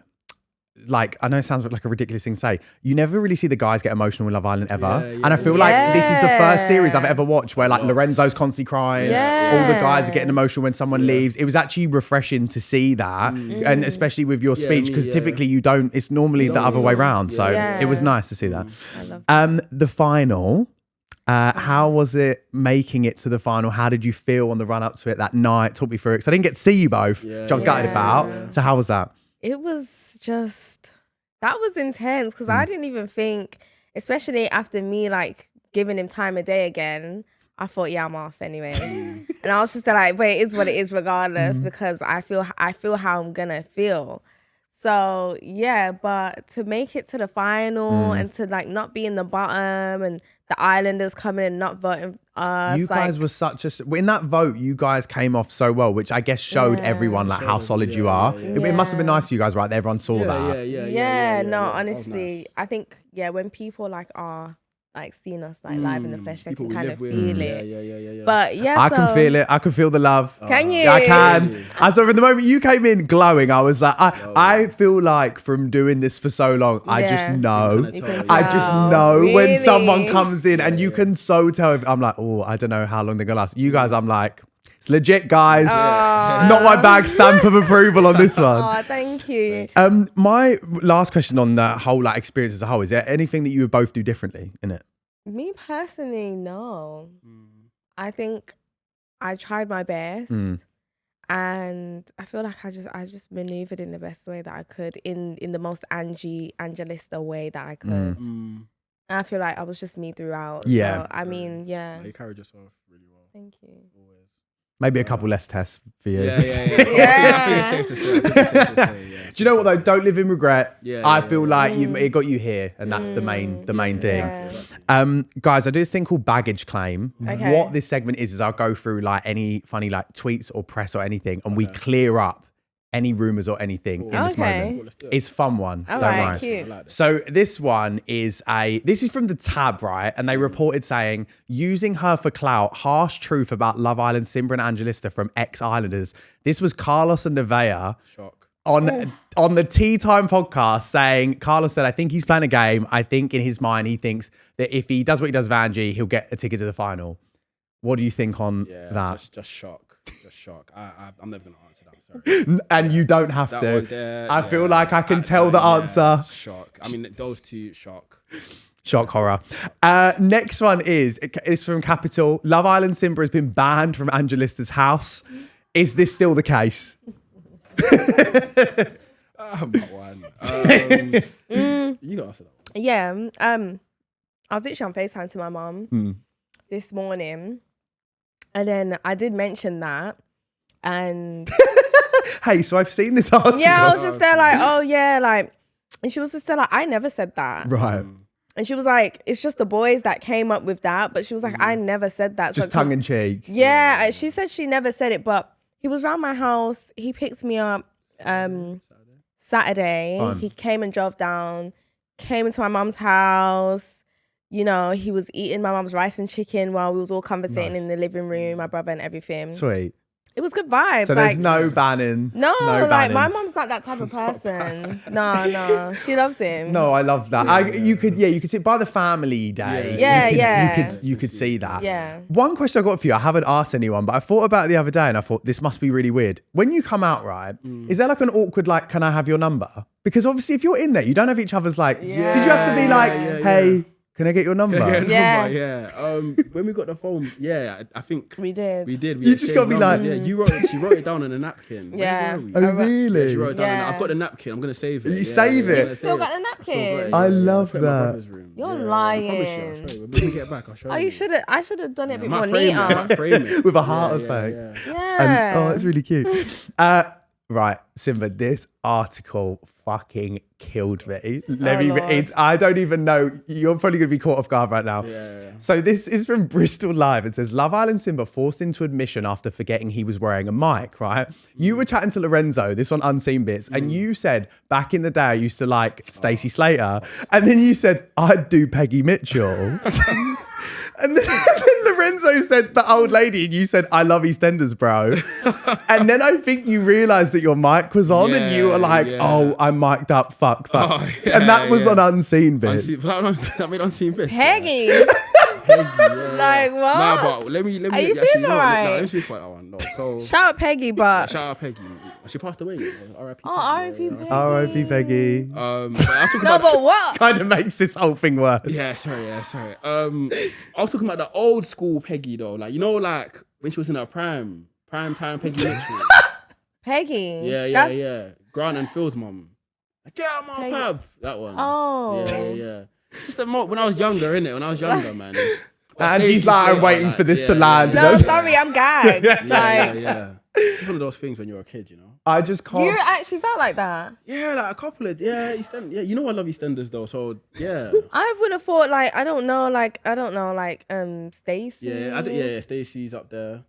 like, I know it sounds like a ridiculous thing to say. You never really see the guys get emotional in Love Island ever. Yeah, and I feel like this is the first series I've Yeah. ever watched where like Lorenzo's constantly crying. Yeah. All the guys are getting emotional when someone leaves. It was actually refreshing to see that. And especially with your Yeah, speech, me, because yeah. typically you don't, it's normally the other way round. So Yeah. it was nice to see that. I love that. The final, how was it making it to the final? How did you feel on the run up to it that night? Talk me through it. Because I didn't get to see you both, which I was gutted about. So how was that? It was just, that was intense because I didn't even think, especially after me like giving him time of day again, I thought, yeah, I'm off anyway. And I was just like, wait, it is what it is regardless, because I feel how I'm gonna feel. So yeah, but to make it to the final and to like not be in the bottom and the Islanders coming and not voting us. You guys were such a, in that vote, you guys came off so well, which I guess showed everyone like how solid you are. It must have been nice for you guys, right? That everyone saw that. Yeah, no, that was honestly, nice. I think, yeah, when people like are like seeing us like live in the flesh, they People can we kind live of with. feel Yeah, it. yeah. But yeah, I can feel it. I can feel the love. Can you? Yeah, I can. As of the moment you came in glowing, I was like, I feel like from doing this for so long, I just Yeah. know. You can I just tell. know when Really? someone comes in and you can so tell. If, I'm like, oh, I don't know how long they're gonna last. You guys, I'm like, it's legit, guys. Not my bag stamp of approval on this one. Oh, thank you. My last question on the whole like experience as a whole, is there anything that you would both do differently in it? Me personally, no. I think I tried my best, and I feel like I just maneuvered in the best way that I could, in the most Angelista way that I could. And I feel like I was just me throughout. Yeah. So, I mean, yeah. You carried yourself really well. Thank you. Always. Maybe a couple less tests for you. Yeah. I think it's safe to say. Do you know what though? Don't live in regret. Yeah, I yeah, feel yeah. like it got you here, and that's the main thing. Yeah. Guys, I do this thing called baggage claim. Okay. What this segment is I'll go through like any funny like tweets or press or anything, and we clear up any rumors or anything in this Okay. moment. Cool, let's do it. It's fun one. All Don't right, worry. cute. I like this. So this one is this is from the Tab, right? And they reported saying, using her for clout, harsh truth about Love Island Simba and Angelista from ex-Islanders. This was Carlos and Nevaeh Shock. on the Tea Time podcast saying, Carlos said, I think he's playing a game. I think in his mind, he thinks that if he does what he does with Angie, he'll get a ticket to the final. What do you think on Yeah, that? just shock. Just shock. I'm never going to answer that. I'm sorry. And you don't have That to. one there, I feel like I can That tell the one, answer. Shock. I mean, those two, shock. Shock horror. Next one is from Capital. Love Island Simba has been banned from Angelista's house. Is this still the case? That one. You got to answer that one. Yeah. I was literally on FaceTime to my mom this morning, and then I did mention that, and Hey, so I've seen this article. yeah, I was just there like, oh yeah, like, and she was just there like, I never said that. Right. And she was like, it's just the boys that came up with that, but she was like, I never said that. Just So, 'cause- tongue in cheek. Yeah, she said she never said it, but he was around my house. He picked me up Saturday. Fun. He came and drove down, came into my mum's house. You know, he was eating my mum's rice and chicken while we was all conversating Nice. in the living room, my brother and everything. Sweet. It was good vibes. So like, there's no banning. no, like banning. my mom's not that type of person. No, she loves him. No, I love that. You could see by the family day. You could see that. Yeah. One question I got for you, I haven't asked anyone, but I thought about it the other day and I thought this must be really weird. When you come out, right, is there like an awkward like, can I have your number? Because obviously if you're in there, you don't have each other's like, did you have to be like, hey, can I get your number? Yeah. When we got the phone, I think We did. You just gotta be like, she wrote it down on a napkin. Yeah. Where were we? Oh really? Yeah, she wrote it down. Yeah. I've got the napkin. I'm gonna save it. You save it? I'm Still gonna got the napkin. I love put it in my that. brother's room. You're I promise you, lying. I'll show you. When we get back, I'll show you. Oh, you should have. I should have done it a bit more I might neater. frame it. With a heart or something. Yeah. It's really cute. Right, Simba, this article fucking killed me. Lord. I don't even know. You're probably going to be caught off guard right now. Yeah. So this is from Bristol Live. It says, Love Island Simba forced into admission after forgetting he was wearing a mic, right? You were chatting to Lorenzo, this on Unseen Bits, and you said, back in the day, I used to like Stacey Slater. And then you said, I'd do Peggy Mitchell. And then Lorenzo said the old lady, and you said, I love EastEnders, bro. And then I think you realised that your mic was on, and you were like, oh, I'm mic'd up, fuck. Oh, and that was on Unseen Bits. That made Unseen Bits. Peggy. Like what? Nah, but let me. Are you feeling alright? No, let me speak about that one. No, so Shout out Peggy, but shout out Peggy. She passed away. R.I.P. oh, R.I.P. Peggy. R.I.P. Peggy. But I was talking No, about but what? Kind of makes this whole thing worse. sorry. I was talking about the old school Peggy though. Like, you know, like when she was in her prime time Peggy Mitchell. Peggy. Yeah. Grant and Phil's mum. Like, get out my Peggy. pub. That one. Oh. Yeah. Just when I was younger, innit? When I was younger, man. Andy's like, I'm waiting for this to land. No, sorry, I'm gagged. Yeah. It's one of those things when you're a kid, you know. I just can't. You actually felt like that? Yeah, like a couple of EastEnders. Yeah, you know I love EastEnders though. So yeah. I would have thought I don't know, Stacey. Yeah. Stacey's up there.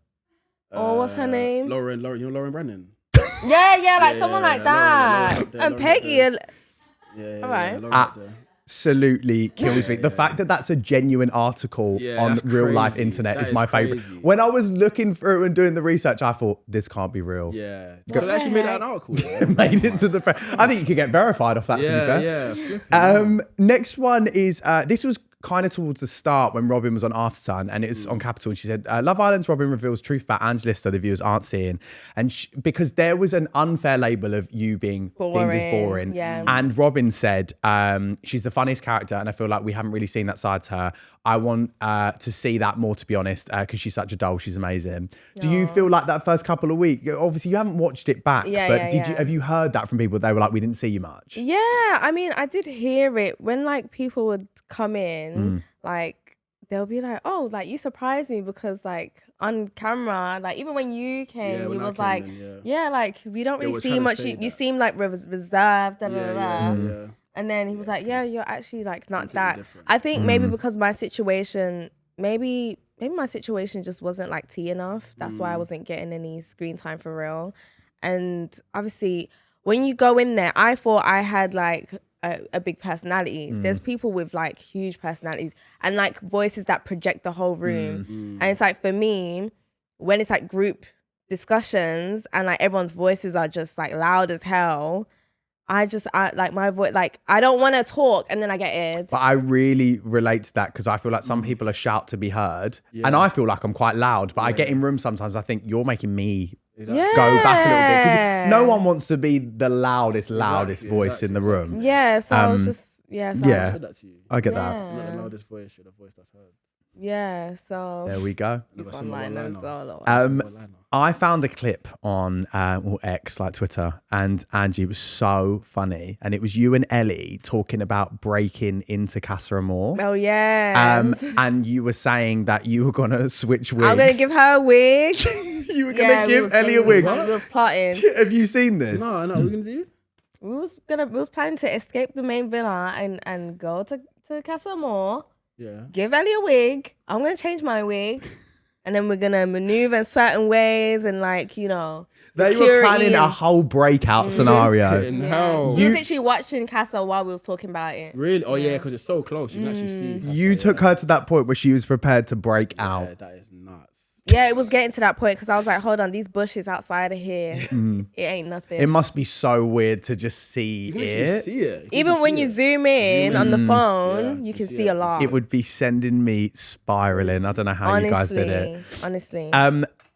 Or what's her name? Lauren. You know Lauren Brennan. Yeah, someone like that. Lauren up there, And Lauren up Peggy. there. All right. Lauren up there. Absolutely kills me. The fact that that's a genuine article on that's real life crazy. internet That is is my favorite. crazy. When I was looking through and doing the research, I thought this can't be real. Yeah. So they actually made that an article. Yeah. Made it to the press. I think you could get verified off that. To be fair. Yeah. Next one is this was kind of towards the start when Robin was on Aftersun, and it's on Capital, and she said, Love Island's Robin reveals truth about Ange Lister the viewers aren't seeing. And because there was an unfair label of you being deemed as boring. Yeah. And Robin said, she's the funniest character, and I feel like we haven't really seen that side to her. I want to see that more, to be honest, because she's such a doll. She's amazing. Do you feel like that first couple of weeks, obviously you haven't watched it back, but have you heard that from people? They were like, we didn't see you much. Yeah, I mean, I did hear it when people would come in, they'll be like, oh, you surprised me because on camera, even when you came, you was like, we don't really see much. You seem reserved, Yeah. And then he was like, yeah, you're actually not that. Different. I think maybe because my situation, maybe my situation just wasn't tea enough. That's why I wasn't getting any screen time for real. And obviously, when you go in there, I thought I had a big personality. There's people with huge personalities and voices that project the whole room. And it's for me, when it's group discussions and everyone's voices are just loud as hell, I my voice, I don't want to talk and then I get aired. But I really relate to that because I feel like some people are shout to be heard, and I feel like I'm quite loud, but I get in rooms sometimes I think you're making me go back a little bit because no one wants to be the loudest voice in the room. Yeah, so I was just I said that to you. I get that. I'm not the loudest voice, you're the voice that's heard. Yeah, so There we go. it's online and solo. I found a clip on X, like Twitter, and Angie, it was so funny. And it was you and Ellie talking about breaking into Casa Amor. Oh, yeah. And you were saying that you were going to switch wigs. I'm going to give her a wig. You were going to give Ellie a wig. We was plotting. Have you seen this? No, what are we going to do? We was planning to escape the main villa and go to Casa Amor. Yeah. Give Ellie a wig. I'm going to change my wig. And then we're going to maneuver in certain ways and They were planning a whole breakout scenario. No. He was literally watching Casa while we was talking about it. Really? Oh, yeah, because it's so close. You can actually see. You took her to that point where she was prepared to break out. That is nuts. Yeah, it was getting to that point because I was like, hold on, these bushes outside of here, it ain't nothing. It must be so weird to just see You can it. actually see it. Even when you zoom in on the phone, you can see a lot. It would be sending me spiraling. I don't know how you guys did it. Honestly.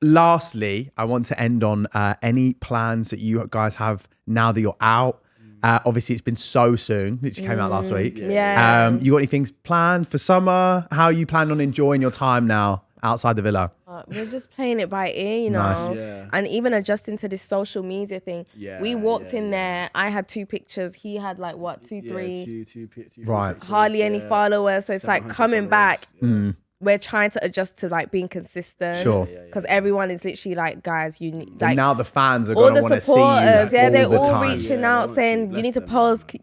Lastly, I want to end on any plans that you guys have now that you're out. Obviously, it's been so soon. It just came out last week. Yeah. You got any things planned for summer? How are you planning on enjoying your time now outside the villa? We're just playing it by ear, you know, Nice. Yeah. and even adjusting to this social media thing. We walked in there. I had 2 pictures. He had like what, 2, 3, two, Right. pictures, hardly any followers. So it's like 700 coming back. followers. We're trying to adjust to like being consistent. Sure. Because everyone is literally like, guys, you need And like now the fans are all going to the want to see you supporters. Yeah, they're the all time. reaching Yeah, out they saying want to you need to bless post, them,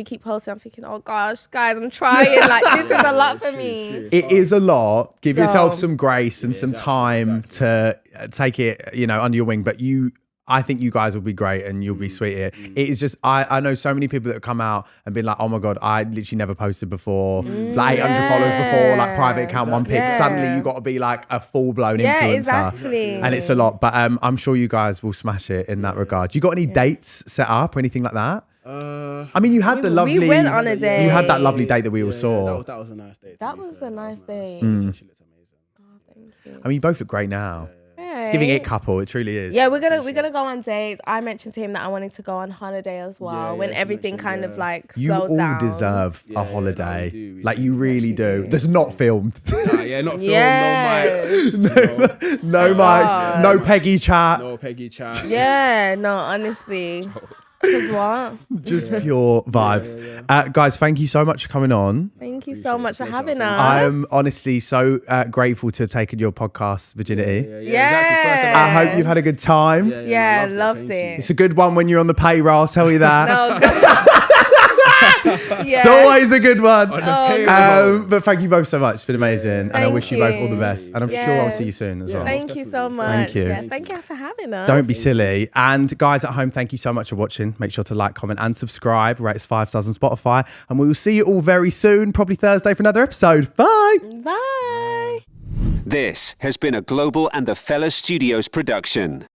keep posting. I'm thinking, oh gosh, guys, I'm trying. Like this is a lot for me. It is a lot. Give yourself So- some grace and some exactly, time to take it, under your wing. But I think you guys will be great and you'll be sweet here. It is just, I know so many people that have come out and been like, oh my God, I literally never posted before. Like 800 followers before, like private account, one pic. Yeah. Suddenly you got to be like a full-blown Yeah, influencer. exactly. And it's a lot. But I'm sure you guys will smash it in that regard. You got any dates set up or anything like that? I mean, you had the lovely... We went on a date. You had that lovely date that we all saw. That was a nice date. That was a nice date. She looked amazing. Thank you. I mean, you both look great now. Yeah. It's giving it couple. It truly is. Yeah, we're gonna go on dates. I mentioned to him that I wanted to go on holiday as well when she everything mentioned, kind of like You slows all down. deserve a Yeah, holiday. no, we do, we like do. you really do. That's not filmed. Not film, Yes. no mics. No mics, no Peggy chat. No Peggy chat. Yeah, no, honestly. Cause what? Just pure vibes. Guys, thank you so much for coming on. Thank you so much for Pleasure. having Thank us. I'm honestly so grateful to have taken your podcast virginity. Yeah, Yes. exactly. First I time hope you've had a good time. Yeah, I loved Thank it. you. It's a good one when you're on the payroll, I'll tell you that. No, It's yeah. always a good one. payroll. But thank you both so much. It's been amazing. And I Thank wish you both all the you. best. And I'm sure I'll see you soon as well. Thank you so Definitely. much. Thank you. Yes, thank you for having us. Don't be silly. And guys at home, thank you so much for watching. Make sure to like, comment, and subscribe. Rate us 5 stars on Spotify. And we will see you all very soon, probably Thursday for another episode. Bye. Bye. This has been a Global and the Fella Studios production.